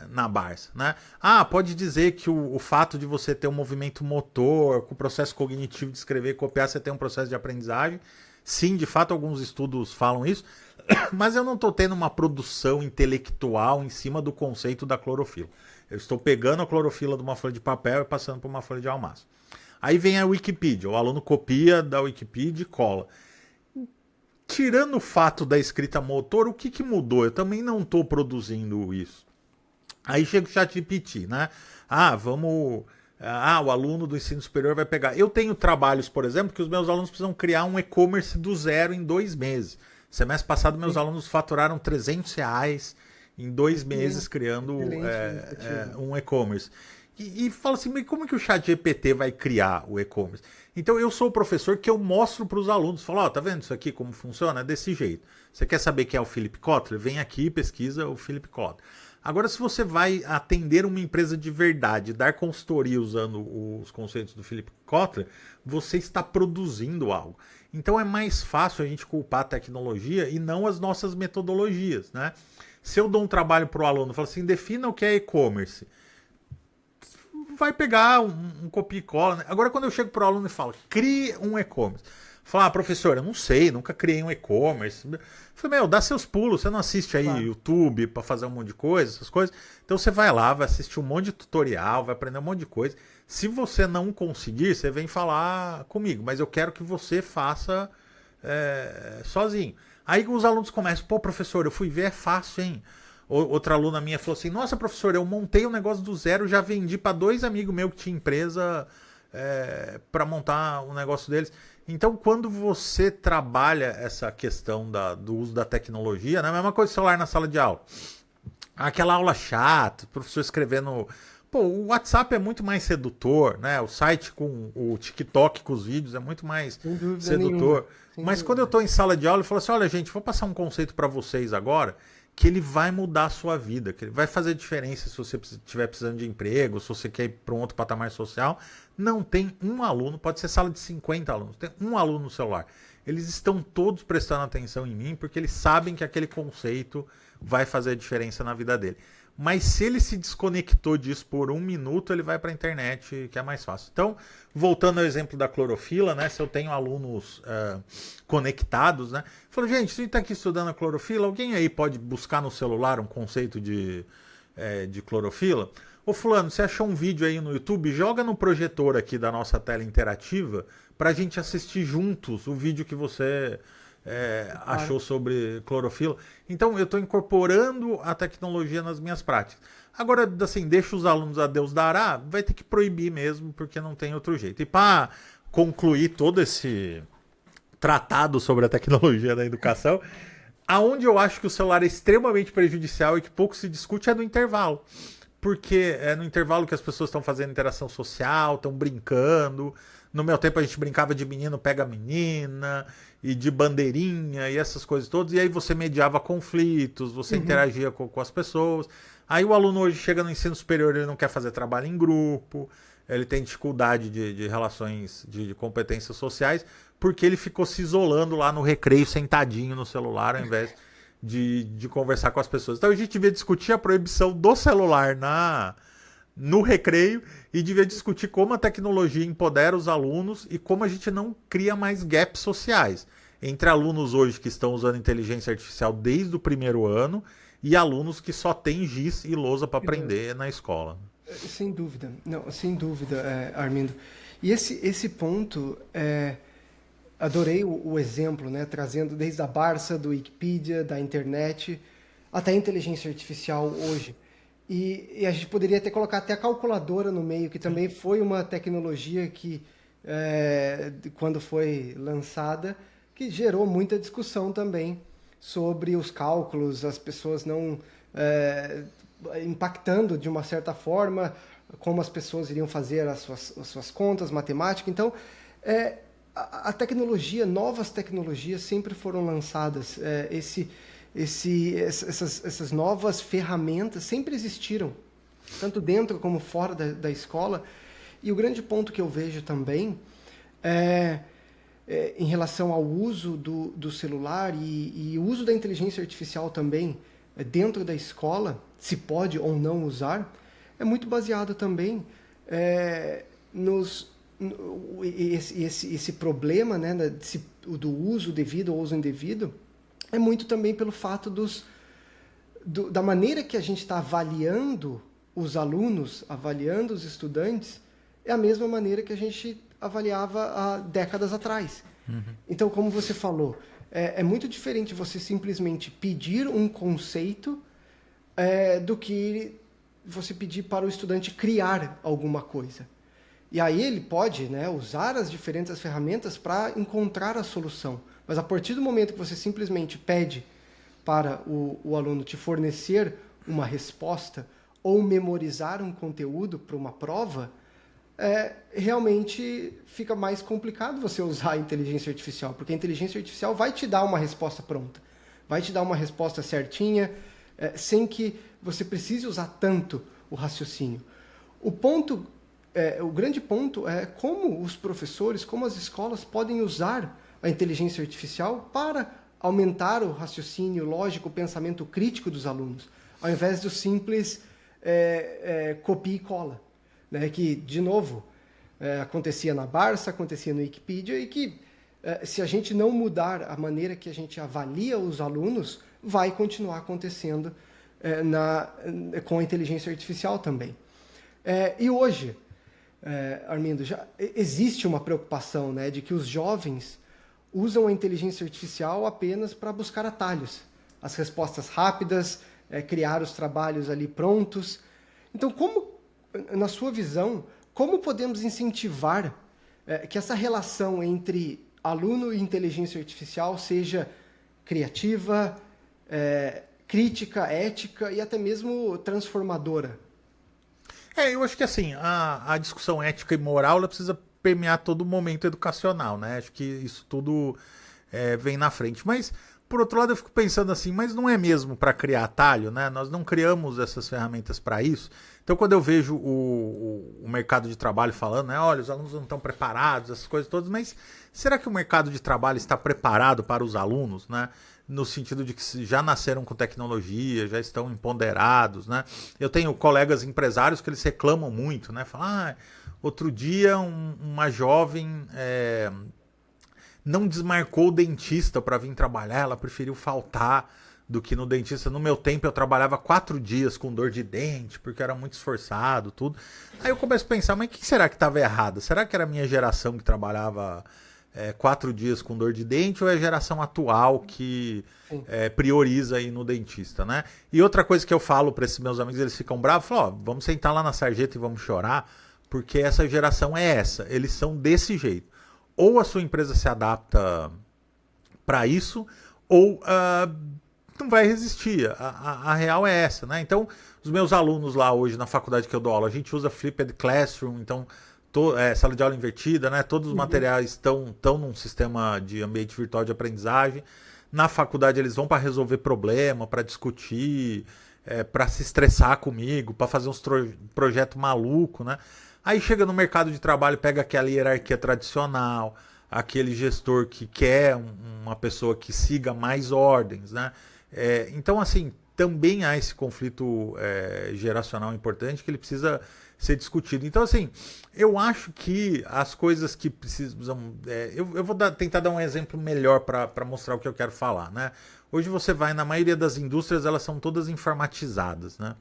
na Barça, né? Ah, pode dizer que o fato de você ter um movimento motor, com o processo cognitivo de escrever e copiar, você tem um processo de aprendizagem. Sim, de fato, alguns estudos falam isso, mas eu não estou tendo uma produção intelectual em cima do conceito da clorofila. Eu estou pegando a clorofila de uma folha de papel e passando por uma folha de almaço. Aí vem a Wikipedia, o aluno copia da Wikipedia e cola. Tirando o fato da escrita motor, o que mudou? Eu também não estou produzindo isso. Aí chega o ChatGPT, né? O aluno do ensino superior vai pegar. Eu tenho trabalhos, por exemplo, que os meus alunos precisam criar um e-commerce do zero em 2 meses. Semestre passado, meus alunos faturaram R$300 em 2 meses criando um e-commerce. E fala assim, mas como que o ChatGPT vai criar o e-commerce? Então eu sou o professor que eu mostro para os alunos, falo, tá vendo isso aqui como funciona? É desse jeito. Você quer saber quem é o Philip Kotler? Vem aqui e pesquisa o Philip Kotler. Agora, se você vai atender uma empresa de verdade, dar consultoria usando os conceitos do Philip Kotler, você está produzindo algo. Então é mais fácil a gente culpar a tecnologia e não as nossas metodologias, né? Se eu dou um trabalho para o aluno, falo assim, defina o que é e-commerce, vai pegar um copia e cola, né? Agora, quando eu chego para o aluno e falo, crie um e-commerce. Fala, professor, eu não sei, nunca criei um e-commerce. Falei, dá seus pulos, você não assiste aí YouTube para fazer um monte de coisa, essas coisas. Então você vai lá, vai assistir um monte de tutorial, vai aprender um monte de coisa. Se você não conseguir, você vem falar comigo, mas eu quero que você faça sozinho. Aí os alunos começam, professor, eu fui ver, é fácil, hein? Outra aluna minha falou assim, nossa, professor, eu montei um negócio do zero, já vendi para 2 amigos meus que tinha empresa para montar um negócio deles. Então, quando você trabalha essa questão do uso da tecnologia, né? A mesma coisa do celular na sala de aula. Aquela aula chata, o professor escrevendo... o WhatsApp é muito mais sedutor, né? O site com o TikTok com os vídeos é muito mais sedutor. Mas quando eu estou em sala de aula, eu falo assim, olha, gente, vou passar um conceito para vocês agora que ele vai mudar a sua vida, que ele vai fazer diferença se você estiver precisando de emprego, se você quer ir para um outro patamar social. Não tem um aluno, pode ser sala de 50 alunos, tem um aluno no celular. Eles estão todos prestando atenção em mim porque eles sabem que aquele conceito vai fazer a diferença na vida dele. Mas se ele se desconectou disso por 1 minuto, ele vai para a internet, que é mais fácil. Então, voltando ao exemplo da clorofila, né? Se eu tenho alunos conectados, né? Falo, gente, se a gente está aqui estudando a clorofila, alguém aí pode buscar no celular um conceito de clorofila? Ô fulano, você achou um vídeo aí no YouTube? Joga no projetor aqui da nossa tela interativa para a gente assistir juntos o vídeo que você... achou sobre clorofila. Então eu estou incorporando a tecnologia nas minhas práticas. Agora, assim, deixa os alunos a Deus dará, vai ter que proibir mesmo, porque não tem outro jeito. E para concluir todo esse tratado sobre a tecnologia da educação, aonde eu acho que o celular é extremamente prejudicial e que pouco se discute é no intervalo. Porque é no intervalo que as pessoas estão fazendo interação social, estão brincando. No meu tempo a gente brincava de menino pega menina e de bandeirinha e essas coisas todas. E aí você mediava conflitos, você interagia com as pessoas. Aí o aluno hoje chega no ensino superior, ele não quer fazer trabalho em grupo, ele tem dificuldade de relações, de competências sociais, porque ele ficou se isolando lá no recreio, sentadinho no celular, ao invés de conversar com as pessoas. Então a gente devia discutir a proibição do celular no recreio e devia discutir como a tecnologia empodera os alunos e como a gente não cria mais gaps sociais entre alunos hoje que estão usando inteligência artificial desde o 1º ano e alunos que só têm giz e lousa para aprender na escola. Sem dúvida, não, sem dúvida, Armindo. E esse ponto, adorei o exemplo, né, trazendo desde a Barça, do Wikipedia, da internet, até a inteligência artificial hoje. E a gente poderia até colocar até a calculadora no meio, que também foi uma tecnologia que, quando foi lançada, que gerou muita discussão também sobre os cálculos, as pessoas não impactando de uma certa forma como as pessoas iriam fazer as suas contas, matemática. Então, a tecnologia, novas tecnologias sempre foram lançadas. Essas novas ferramentas sempre existiram, tanto dentro como fora da escola. E o grande ponto que eu vejo também em relação ao uso do celular e o uso da inteligência artificial também dentro da escola, se pode ou não usar, é muito baseado também esse problema, né, do uso devido ou uso indevido, é muito também pelo fato da maneira que a gente está avaliando os alunos, avaliando os estudantes, é a mesma maneira que a gente avaliava há décadas atrás. Uhum. Então, como você falou, é muito diferente você simplesmente pedir um conceito do que você pedir para o estudante criar alguma coisa. E aí ele pode, né, usar as diferentes ferramentas para encontrar a solução. Mas a partir do momento que você simplesmente pede para o aluno te fornecer uma resposta ou memorizar um conteúdo para uma prova, realmente fica mais complicado você usar a inteligência artificial, porque a inteligência artificial vai te dar uma resposta pronta, vai te dar uma resposta certinha, sem que você precise usar tanto o raciocínio. O grande ponto é como os professores, como as escolas podem usar a inteligência artificial para aumentar o raciocínio lógico, o pensamento crítico dos alunos, ao invés do simples copia e cola, né? Que, de novo, acontecia na Barça, acontecia no Wikipedia, e que, se a gente não mudar a maneira que a gente avalia os alunos, vai continuar acontecendo com a inteligência artificial também. E hoje, Armindo, já existe uma preocupação, né, de que os jovens usam a inteligência artificial apenas para buscar atalhos, as respostas rápidas, criar os trabalhos ali prontos. Então, na sua visão, como podemos incentivar que essa relação entre aluno e inteligência artificial seja criativa, crítica, ética e até mesmo transformadora? Eu acho que assim, a discussão ética e moral ela precisa permear todo o momento educacional, né? Acho que isso tudo vem na frente. Mas, por outro lado, eu fico pensando assim, mas não é mesmo para criar atalho, né? Nós não criamos essas ferramentas para isso. Então, quando eu vejo o mercado de trabalho falando, né? Olha, os alunos não estão preparados, essas coisas todas, mas será que o mercado de trabalho está preparado para os alunos, né? No sentido de que já nasceram com tecnologia, já estão empoderados, né? Eu tenho colegas empresários que eles reclamam muito, né? Falam, outro dia uma jovem não desmarcou o dentista para vir trabalhar, ela preferiu faltar do que no dentista. No meu tempo eu trabalhava 4 dias com dor de dente, porque era muito esforçado, tudo. Aí eu começo a pensar, mas o que será que estava errado? Será que era a minha geração que trabalhava 4 dias com dor de dente, ou é a geração atual que prioriza ir no dentista, né? E outra coisa que eu falo para esses meus amigos, eles ficam bravos, falam, vamos sentar lá na sarjeta e vamos chorar, porque essa geração é essa, eles são desse jeito. Ou a sua empresa se adapta para isso, ou não vai resistir. A real é essa, né? Então, os meus alunos lá hoje na faculdade que eu dou aula, a gente usa Flipped Classroom, então sala de aula invertida, né? Todos os materiais estão num sistema de ambiente virtual de aprendizagem. Na faculdade eles vão para resolver problema, para discutir, para se estressar comigo, para fazer uns projetos malucos, né? Aí chega no mercado de trabalho, pega aquela hierarquia tradicional, aquele gestor que quer uma pessoa que siga mais ordens, né? Então, assim, também há esse conflito geracional importante que ele precisa ser discutido. Então, assim, eu acho que as coisas que precisam... eu vou tentar dar um exemplo melhor para mostrar o que eu quero falar, né? Hoje você vai, na maioria das indústrias, elas são todas informatizadas, né?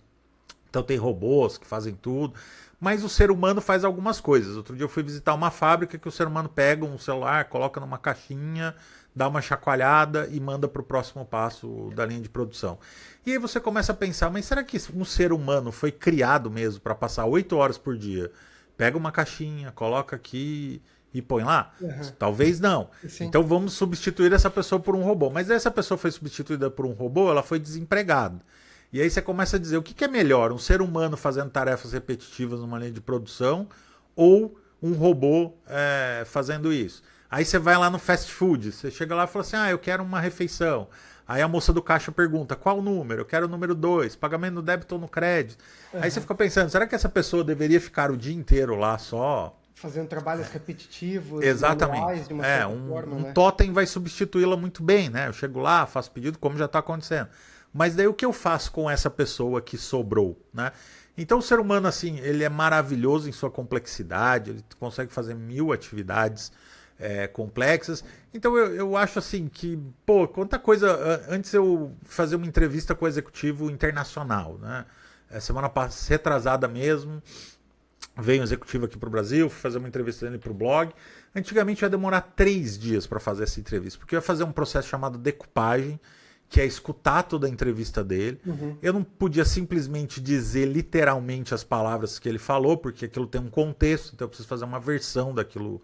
Então tem robôs que fazem tudo, mas o ser humano faz algumas coisas. Outro dia eu fui visitar uma fábrica que o ser humano pega um celular, coloca numa caixinha, dá uma chacoalhada e manda para o próximo passo da linha de produção. E aí você começa a pensar, mas será que um ser humano foi criado mesmo para passar 8 horas por dia? Pega uma caixinha, coloca aqui e põe lá? Uhum. Talvez não. Sim. Então vamos substituir essa pessoa por um robô. Mas essa pessoa foi substituída por um robô, ela foi desempregada. E aí você começa a dizer, o que é melhor? Um ser humano fazendo tarefas repetitivas numa linha de produção ou um robô fazendo isso? Aí você vai lá no fast food, você chega lá e fala assim, eu quero uma refeição. Aí a moça do caixa pergunta, qual o número? Eu quero o número 2, pagamento no débito ou no crédito. Uhum. Aí você fica pensando, será que essa pessoa deveria ficar o dia inteiro lá só fazendo trabalhos repetitivos, Exatamente. manuais, de uma certa forma, Um né? totem vai substituí-la muito bem, né? Eu chego lá, faço pedido, como já está acontecendo. Mas daí o que eu faço com essa pessoa que sobrou, né? Então o ser humano, assim, ele é maravilhoso em sua complexidade, ele consegue fazer 1000 atividades complexas. Então eu acho assim que, pô, quanta coisa. Antes eu fazia uma entrevista com o executivo internacional, né? Semana passada, retrasada mesmo, veio um executivo aqui para o Brasil, fui fazer uma entrevista dele para o blog. Antigamente ia demorar 3 dias para fazer essa entrevista, porque eu ia fazer um processo chamado decupagem, que é escutar toda a entrevista dele. Uhum. Eu não podia simplesmente dizer literalmente as palavras que ele falou, porque aquilo tem um contexto, então eu preciso fazer uma versão daquilo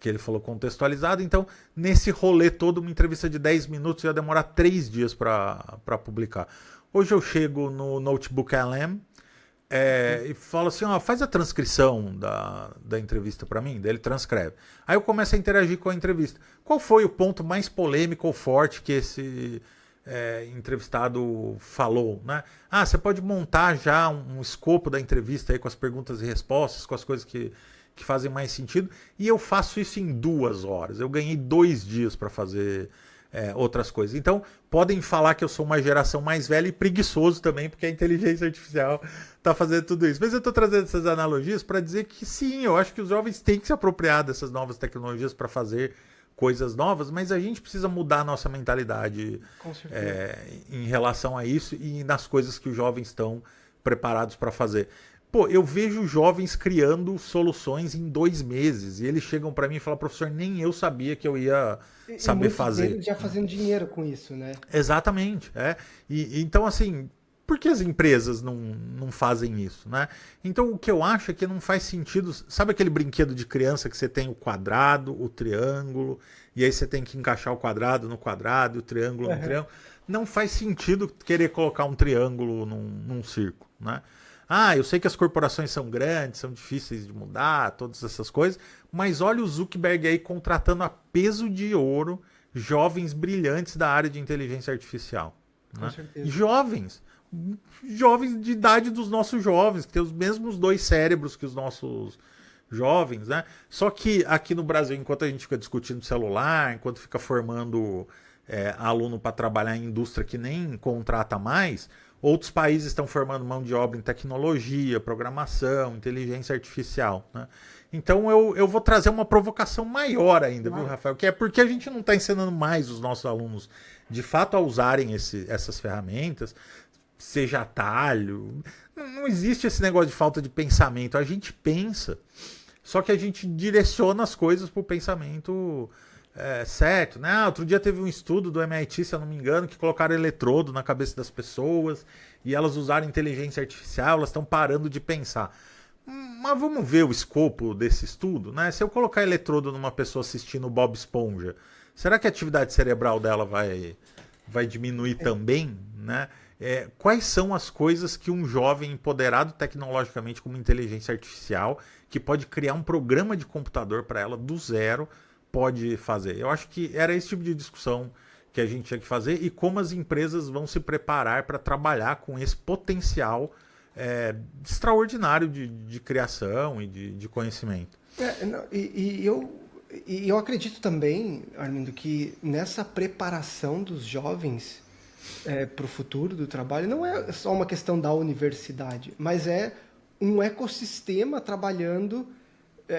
que ele falou contextualizado. Então, nesse rolê todo, uma entrevista de 10 minutos ia demorar 3 dias para publicar. Hoje eu chego no Notebook LM, e falo assim, ó, faz a transcrição da entrevista para mim, daí ele transcreve. Aí eu começo a interagir com a entrevista. Qual foi o ponto mais polêmico ou forte que esse entrevistado falou, né? Ah, você pode montar já um escopo da entrevista aí com as perguntas e respostas, com as coisas que fazem mais sentido, e eu faço isso em 2 horas. Eu ganhei 2 dias para fazer outras coisas. Então, podem falar que eu sou uma geração mais velha e preguiçoso também, porque a inteligência artificial está fazendo tudo isso. Mas eu estou trazendo essas analogias para dizer que sim, eu acho que os jovens têm que se apropriar dessas novas tecnologias para fazer coisas novas, mas a gente precisa mudar a nossa mentalidade em relação a isso e nas coisas que os jovens estão preparados para fazer. Pô, eu vejo jovens criando soluções em 2 meses e eles chegam para mim e falam, professor, nem eu sabia que eu ia E saber muitos fazer. deles já fazendo dinheiro com isso, né? Exatamente. Então, assim, por que as empresas não fazem isso, né? Então, o que eu acho é que não faz sentido. Sabe aquele brinquedo de criança que você tem o quadrado, o triângulo, e aí você tem que encaixar o quadrado no quadrado e o triângulo no triângulo? Não faz sentido querer colocar um triângulo num círculo, né? Ah, eu sei que as corporações são grandes, são difíceis de mudar, todas essas coisas, mas olha o Zuckerberg aí contratando a peso de ouro jovens brilhantes da área de inteligência artificial. Com Né? certeza. Jovens de idade dos nossos jovens, que têm os mesmos 2 cérebros que os nossos jovens, né? Só que aqui no Brasil, enquanto a gente fica discutindo celular, enquanto fica formando aluno para trabalhar em indústria que nem contrata mais, outros países estão formando mão de obra em tecnologia, programação, inteligência artificial. Né? Então eu vou trazer uma provocação maior ainda, viu, Rafael? Que é porque a gente não está ensinando mais os nossos alunos de fato a usarem essas ferramentas, seja atalho. Não existe esse negócio de falta de pensamento. A gente pensa, só que a gente direciona as coisas para o pensamento certo, né? Outro dia teve um estudo do MIT, se eu não me engano, que colocaram eletrodo na cabeça das pessoas e elas usaram inteligência artificial, elas estão parando de pensar. Mas vamos ver o escopo desse estudo, né? Se eu colocar eletrodo numa pessoa assistindo Bob Esponja, será que a atividade cerebral dela vai diminuir também, né? Quais são as coisas que um jovem empoderado tecnologicamente como inteligência artificial, que pode criar um programa de computador para ela do zero, pode fazer? Eu acho que era esse tipo de discussão que a gente tinha que fazer e como as empresas vão se preparar para trabalhar com esse potencial extraordinário de criação e de conhecimento. Eu acredito também, Armindo, que nessa preparação dos jovens para o futuro do trabalho não é só uma questão da universidade, mas é um ecossistema trabalhando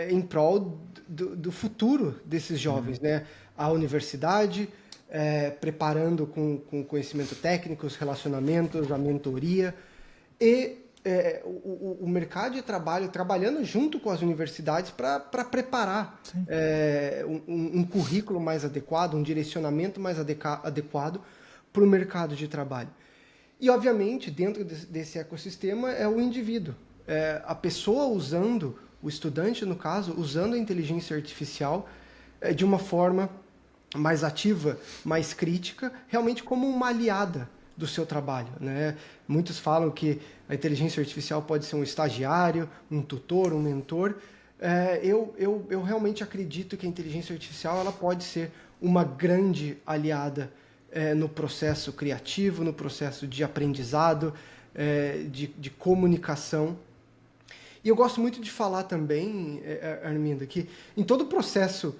em prol do futuro desses jovens, né? A universidade preparando com conhecimento técnico, os relacionamentos, a mentoria e o mercado de trabalho trabalhando junto com as universidades para preparar um currículo mais adequado, um direcionamento mais adequado para o mercado de trabalho. E, obviamente, dentro desse ecossistema é o indivíduo. A pessoa usando, o estudante, no caso, usando a inteligência artificial de uma forma mais ativa, mais crítica, realmente como uma aliada do seu trabalho, né? Muitos falam que a inteligência artificial pode ser um estagiário, um tutor, um mentor. Eu realmente acredito que a inteligência artificial ela pode ser uma grande aliada no processo criativo, no processo de aprendizado, de comunicação. E eu gosto muito de falar também, Armindo, que em todo processo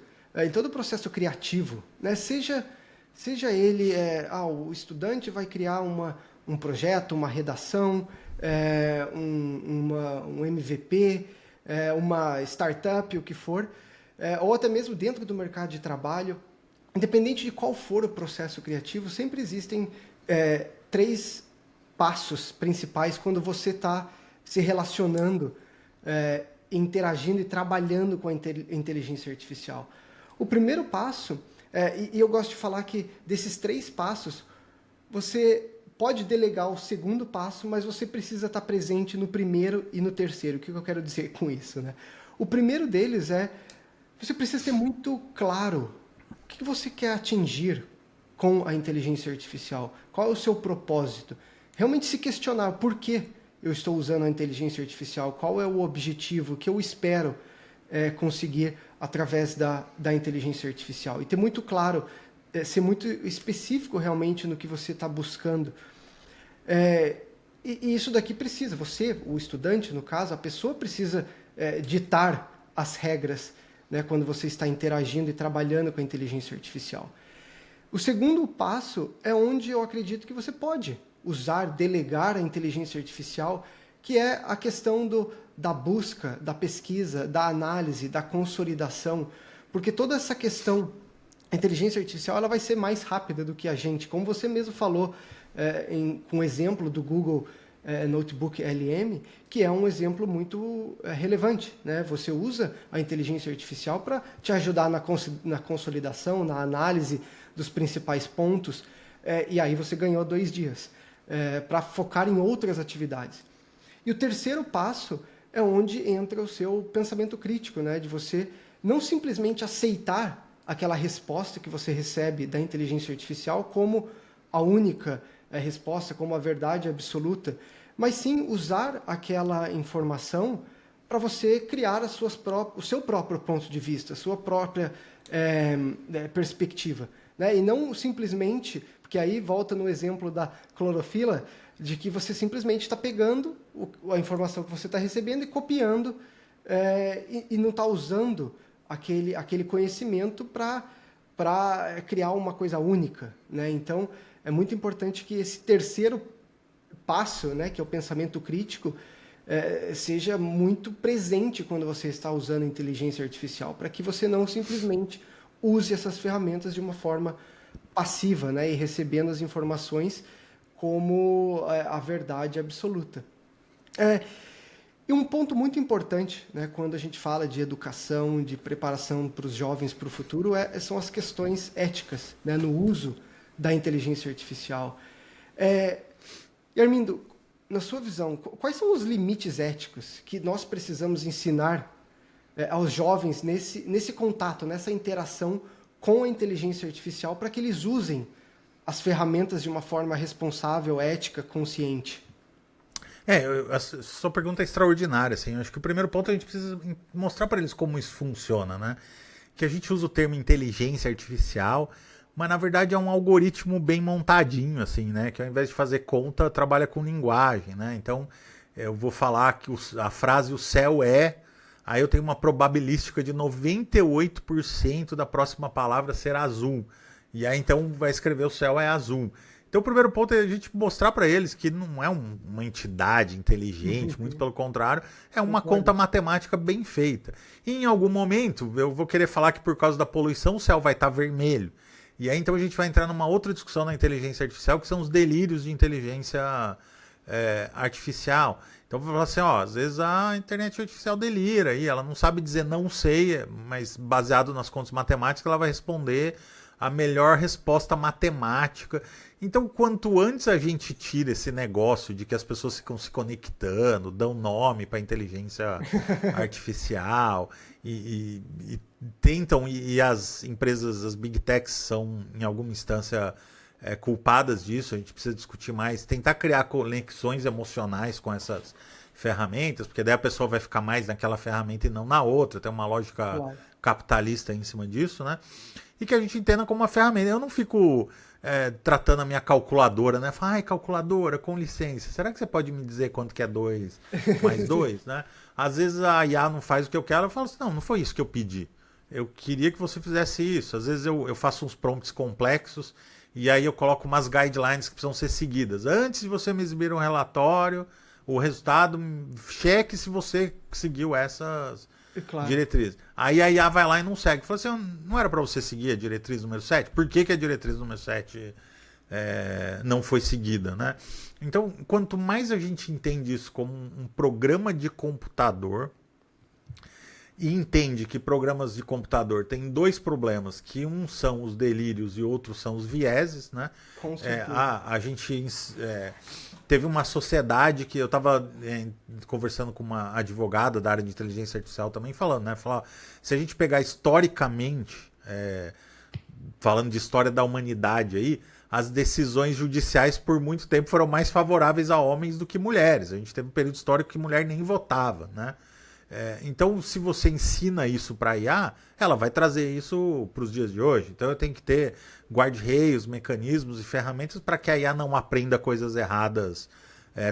criativo, né, seja ele, o estudante vai criar um projeto, uma redação, um MVP, uma startup, o que for, ou até mesmo dentro do mercado de trabalho, independente de qual for o processo criativo, sempre existem 3 passos principais quando você está se relacionando, interagindo e trabalhando com a inteligência artificial. O primeiro passo, e eu gosto de falar que desses 3 passos, você pode delegar o segundo passo, mas você precisa estar presente no primeiro e no terceiro. O que eu quero dizer com isso, né? O primeiro deles você precisa ter muito claro o que você quer atingir com a inteligência artificial. Qual é o seu propósito? Realmente se questionar por que eu estou usando a inteligência artificial, qual é o objetivo que eu espero conseguir através da inteligência artificial. E ter muito claro, ser muito específico realmente no que você está buscando. E isso daqui precisa, você, o estudante, no caso, a pessoa precisa ditar as regras, né, quando você está interagindo e trabalhando com a inteligência artificial. O segundo passo é onde eu acredito que você pode delegar a inteligência artificial, que é a questão da busca, da pesquisa, da análise, da consolidação, porque toda essa questão, a inteligência artificial, ela vai ser mais rápida do que a gente, como você mesmo falou, com o exemplo do Google Notebook LM, que é um exemplo muito relevante, né? Você usa a inteligência artificial para te ajudar na consolidação, na análise dos principais pontos, e aí você ganhou 2 dias para focar em outras atividades. E o terceiro passo é onde entra o seu pensamento crítico, né? De você não simplesmente aceitar aquela resposta que você recebe da inteligência artificial como a única resposta, como a verdade absoluta, mas sim usar aquela informação para você criar o seu próprio ponto de vista, a sua própria perspectiva, né? E não simplesmente, porque aí volta no exemplo da clorofila, de que você simplesmente está pegando a informação que você está recebendo e copiando, e não está usando aquele conhecimento para criar uma coisa única, né? Então, é muito importante que esse terceiro passo, né, que é o pensamento crítico, seja muito presente quando você está usando a inteligência artificial, para que você não simplesmente use essas ferramentas de uma forma passiva, né, e recebendo as informações como a verdade absoluta. E um ponto muito importante, né, quando a gente fala de educação, de preparação para os jovens para o futuro, são as questões éticas, né, no uso da inteligência artificial. E Armindo, na sua visão, quais são os limites éticos que nós precisamos ensinar aos jovens nesse contato, nessa interação com a inteligência artificial, para que eles usem as ferramentas de uma forma responsável, ética, consciente? A sua pergunta é extraordinária, assim. Eu acho que o primeiro ponto a gente precisa mostrar para eles como isso funciona, né? Que a gente usa o termo inteligência artificial, mas na verdade é um algoritmo bem montadinho, assim, né? Que ao invés de fazer conta, trabalha com linguagem, né? Então, eu vou falar que a frase "o céu é", aí eu tenho uma probabilística de 98% da próxima palavra ser azul. E aí então vai escrever "o céu é azul". Então o primeiro ponto é a gente mostrar para eles que não é uma entidade inteligente, muito pelo contrário, é uma conta matemática bem feita. E em algum momento eu vou querer falar que por causa da poluição o céu vai estar vermelho. E aí então a gente vai entrar numa outra discussão na inteligência artificial, que são os delírios de inteligência artificial. Então eu vou falar assim, às vezes a internet artificial delira, e ela não sabe dizer não sei, mas baseado nas contas matemáticas ela vai responder a melhor resposta matemática. Então, quanto antes a gente tira esse negócio de que as pessoas ficam se conectando, dão nome para a inteligência artificial e tentam, e as empresas, as big techs são em alguma instância culpadas disso, a gente precisa discutir mais, tentar criar conexões emocionais com essas ferramentas, porque daí a pessoa vai ficar mais naquela ferramenta e não na outra, tem uma lógica capitalista em cima disso, né? E que a gente entenda como uma ferramenta. Eu não fico tratando a minha calculadora, né? Fala, ai, calculadora, com licença, será que você pode me dizer quanto que é 2 mais 2, né? Às vezes a IA não faz o que eu quero, eu falo assim, não foi isso que eu pedi. Eu queria que você fizesse isso. Às vezes eu faço uns prompts complexos e aí eu coloco umas guidelines que precisam ser seguidas. Antes de você me exibir um relatório, o resultado, cheque se você seguiu essas diretrizes. Aí a IA vai lá e não segue. Fala assim, não era para você seguir a diretriz número 7? Por que a diretriz número 7 não foi seguida, né? Então, quanto mais a gente entende isso como um programa de computador, e entende que programas de computador têm dois problemas, que um são os delírios e outros são os vieses, né? Com certeza. A gente teve uma sociedade que eu estava conversando com uma advogada da área de inteligência artificial também falando, né? Falar, se a gente pegar historicamente, falando de história da humanidade aí, as decisões judiciais por muito tempo foram mais favoráveis a homens do que mulheres. A gente teve um período histórico que mulher nem votava, né? Então, se você ensina isso para a IA, ela vai trazer isso para os dias de hoje. Então, eu tenho que ter guarda-reios, mecanismos e ferramentas para que a IA não aprenda coisas erradas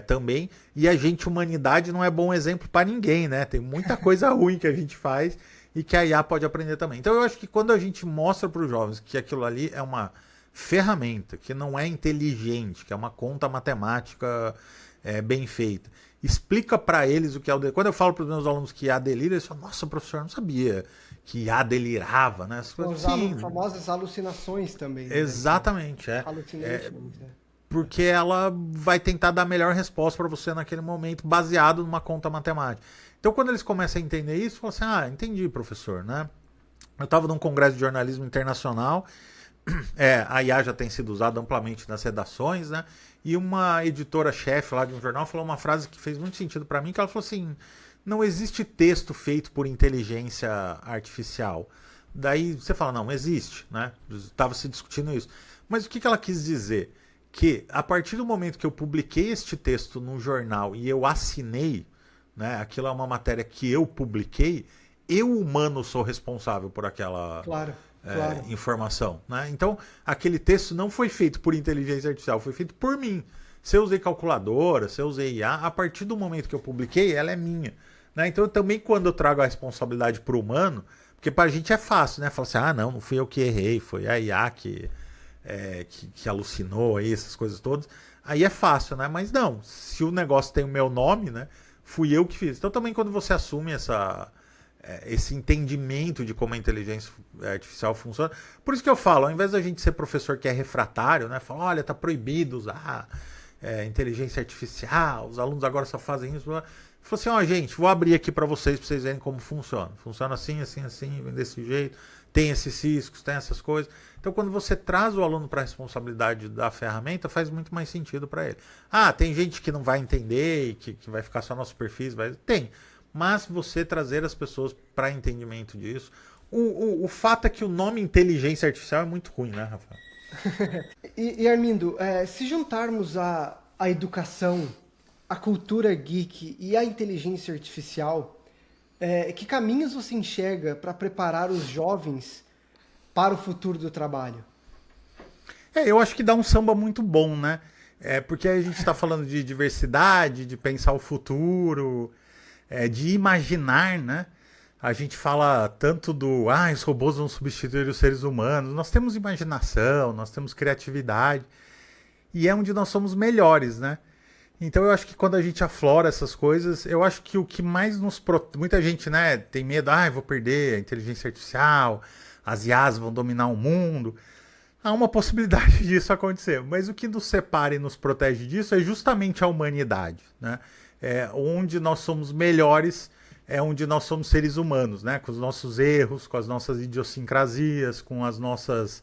também. E a gente, humanidade, não é bom exemplo para ninguém, né? Tem muita coisa ruim que a gente faz e que a IA pode aprender também. Então, eu acho que quando a gente mostra para os jovens que aquilo ali é uma ferramenta, que não é inteligente, que é uma conta matemática bem feita, explica para eles o que é o delírio. Quando eu falo para os meus alunos que IA delira, eles falam, nossa, professor, eu não sabia que IA delirava, né? As famosas alucinações também. Exatamente, né? Hallucinations, porque ela vai tentar dar a melhor resposta para você naquele momento, baseado numa conta matemática. Então, quando eles começam a entender isso, falam assim, entendi, professor, né? Eu estava num congresso de jornalismo internacional, a IA já tem sido usada amplamente nas redações, né? E uma editora-chefe lá de um jornal falou uma frase que fez muito sentido para mim, que ela falou assim, não existe texto feito por inteligência artificial. Daí você fala, não existe, né? Estava se discutindo isso. Mas o que ela quis dizer? Que a partir do momento que eu publiquei este texto no jornal e eu assinei, né? Aquilo é uma matéria que eu publiquei, eu, humano, sou responsável por aquela... Claro. informação, né? Então, aquele texto não foi feito por inteligência artificial, foi feito por mim. Se eu usei calculadora, se eu usei IA, a partir do momento que eu publiquei, ela é minha, né? Então, também quando eu trago a responsabilidade para o humano, porque para a gente é fácil, né? Falar assim, não fui eu que errei, foi a IA que alucinou aí, essas coisas todas. Aí é fácil, né? Mas não, se o negócio tem o meu nome, né? Fui eu que fiz. Então, também quando você assume esse entendimento de como a inteligência artificial funciona. Por isso que eu falo, ao invés da gente ser professor que é refratário, né? Fala, olha, tá proibido usar inteligência artificial, os alunos agora só fazem isso. Fala assim, gente, vou abrir aqui para vocês verem como funciona. Funciona assim, assim, assim, vem desse jeito, tem esses riscos, tem essas coisas. Então, quando você traz o aluno para a responsabilidade da ferramenta, faz muito mais sentido para ele. Tem gente que não vai entender e que vai ficar só na superfície, tem. Mas você trazer as pessoas para entendimento disso. O fato é que o nome inteligência artificial é muito ruim, né, Rafael? E Armindo, se juntarmos a educação, a cultura geek e a inteligência artificial, que caminhos você enxerga para preparar os jovens para o futuro do trabalho? Eu acho que dá um samba muito bom, né? Porque a gente está falando de diversidade, de pensar o futuro... de imaginar, né? A gente fala tanto os robôs vão substituir os seres humanos. Nós temos imaginação, nós temos criatividade. E é onde nós somos melhores, né? Então eu acho que quando a gente aflora essas coisas, eu acho que o que mais nos... Muita gente, né, tem medo, vou perder a inteligência artificial, as IAs vão dominar o mundo. Há uma possibilidade disso acontecer. Mas o que nos separa e nos protege disso é justamente a humanidade, né? Onde nós somos melhores, onde nós somos seres humanos, né? Com os nossos erros, com as nossas idiosincrasias, com as nossas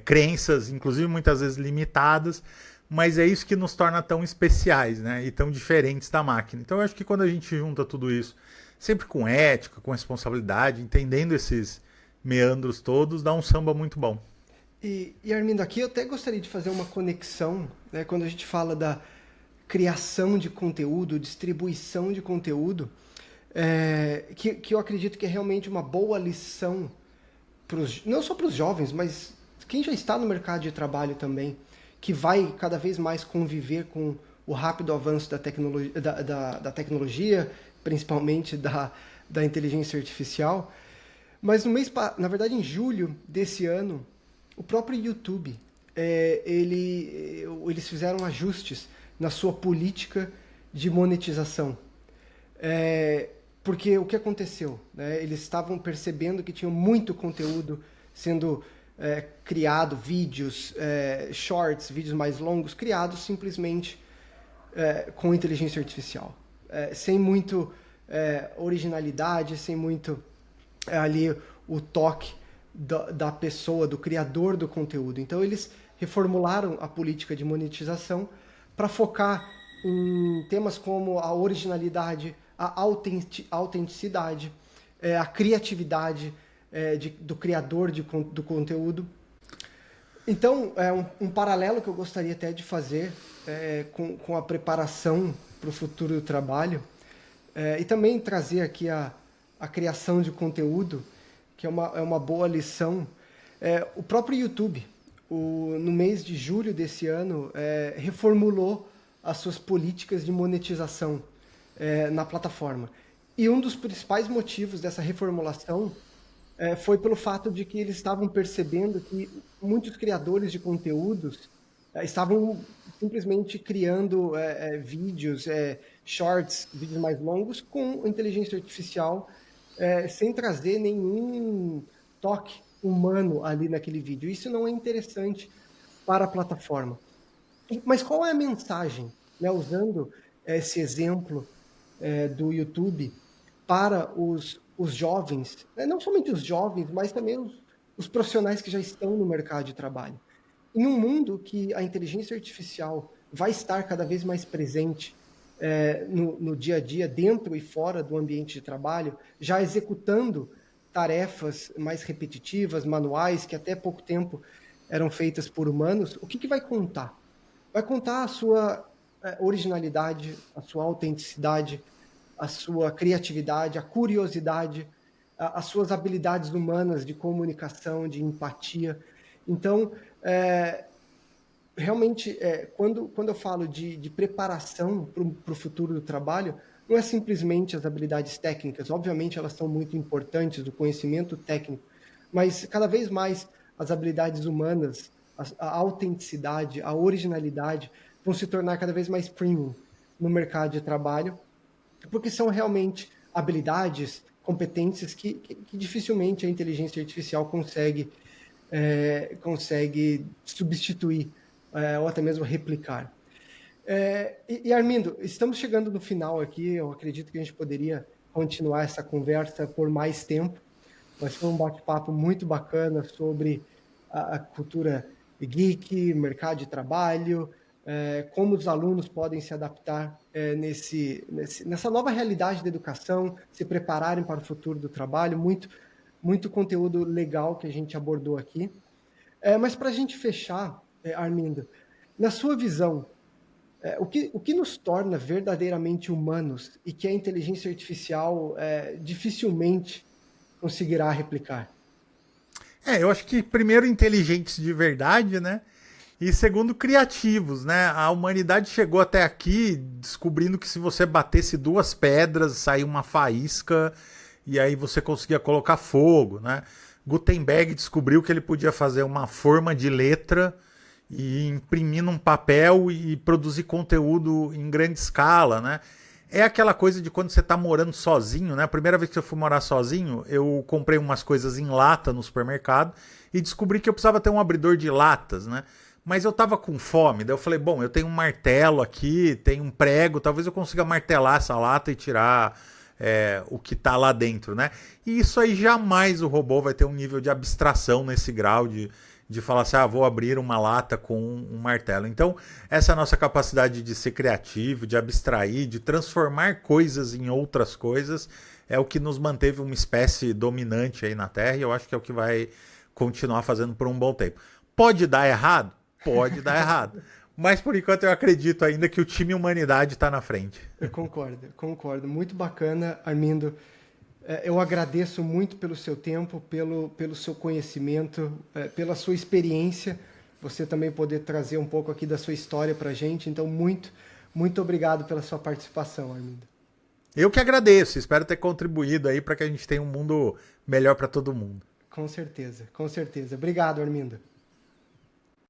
crenças, inclusive muitas vezes limitadas, mas é isso que nos torna tão especiais, né? E tão diferentes da máquina. Então eu acho que quando a gente junta tudo isso, sempre com ética, com responsabilidade, entendendo esses meandros todos, dá um samba muito bom. E Armindo, aqui eu até gostaria de fazer uma conexão, né? Quando a gente fala da criação de conteúdo, distribuição de conteúdo, que eu acredito que é realmente uma boa lição, não só para os jovens, mas quem já está no mercado de trabalho também, que vai cada vez mais conviver com o rápido avanço da tecnologia, principalmente da inteligência artificial. Mas na verdade, em julho desse ano, o próprio YouTube, eles fizeram ajustes na sua política de monetização. Porque o que aconteceu? Né? Eles estavam percebendo que tinha muito conteúdo sendo criado, vídeos, shorts, vídeos mais longos, criados simplesmente com inteligência artificial. Sem muito originalidade, sem muito ali o toque da pessoa, do criador do conteúdo. Então eles reformularam a política de monetização para focar em temas como a originalidade, a autenticidade, a criatividade do criador do conteúdo. Então, um paralelo que eu gostaria até de fazer com a preparação para o futuro do trabalho e também trazer aqui a criação de conteúdo, que é uma boa lição. O próprio YouTube, no mês de julho desse ano, reformulou as suas políticas de monetização na plataforma. E um dos principais motivos dessa reformulação foi pelo fato de que eles estavam percebendo que muitos criadores de conteúdos estavam simplesmente criando vídeos, shorts, vídeos mais longos com inteligência artificial, sem trazer nenhum toque humano ali naquele vídeo. Isso não é interessante para a plataforma. Mas qual é a mensagem, né, usando esse exemplo do YouTube para os jovens, não somente os jovens, mas também os profissionais que já estão no mercado de trabalho? Em um mundo que a inteligência artificial vai estar cada vez mais presente no dia a dia, dentro e fora do ambiente de trabalho, já executando tarefas mais repetitivas, manuais, que até pouco tempo eram feitas por humanos, o que vai contar? Vai contar a sua originalidade, a sua autenticidade, a sua criatividade, a curiosidade, as suas habilidades humanas de comunicação, de empatia. Então, realmente, quando eu falo de preparação para o futuro do trabalho, não é simplesmente as habilidades técnicas. Obviamente, elas são muito importantes, do conhecimento técnico, mas cada vez mais as habilidades humanas, a autenticidade, a originalidade vão se tornar cada vez mais premium no mercado de trabalho, porque são realmente habilidades, competências que dificilmente a inteligência artificial consegue substituir ou até mesmo replicar. E Armindo, estamos chegando no final aqui. Eu acredito que a gente poderia continuar essa conversa por mais tempo, mas foi um bate-papo muito bacana sobre a cultura geek, mercado de trabalho, como os alunos podem se adaptar nessa nova realidade da educação, se prepararem para o futuro do trabalho. Muito conteúdo legal que a gente abordou aqui. Mas para a gente fechar, Armindo, na sua visão, o que nos torna verdadeiramente humanos e que a inteligência artificial dificilmente conseguirá replicar? Eu acho que primeiro inteligentes de verdade, né? E segundo, criativos, né? A humanidade chegou até aqui descobrindo que se você batesse duas pedras, saía uma faísca e aí você conseguia colocar fogo, né? Gutenberg descobriu que ele podia fazer uma forma de letra e imprimir num papel e produzir conteúdo em grande escala, né? É aquela coisa de quando você tá morando sozinho, né? A primeira vez que eu fui morar sozinho, eu comprei umas coisas em lata no supermercado e descobri que eu precisava ter um abridor de latas, né? Mas eu tava com fome, daí eu falei, bom, eu tenho um martelo aqui, tenho um prego, talvez eu consiga martelar essa lata e tirar o que tá lá dentro, né? E isso aí jamais o robô vai ter um nível de abstração nesse grau de falar assim, vou abrir uma lata com um martelo. Então, essa nossa capacidade de ser criativo, de abstrair, de transformar coisas em outras coisas, é o que nos manteve uma espécie dominante aí na Terra, e eu acho que é o que vai continuar fazendo por um bom tempo. Pode dar errado? Pode dar errado. Mas, por enquanto, eu acredito ainda que o time humanidade está na frente. Eu concordo. Muito bacana, Armindo. Eu agradeço muito pelo seu tempo, pelo seu conhecimento, pela sua experiência, você também poder trazer um pouco aqui da sua história para a gente. Então, muito obrigado pela sua participação, Armindo. Eu que agradeço, espero ter contribuído aí para que a gente tenha um mundo melhor para todo mundo. Com certeza, com certeza. Obrigado, Armindo.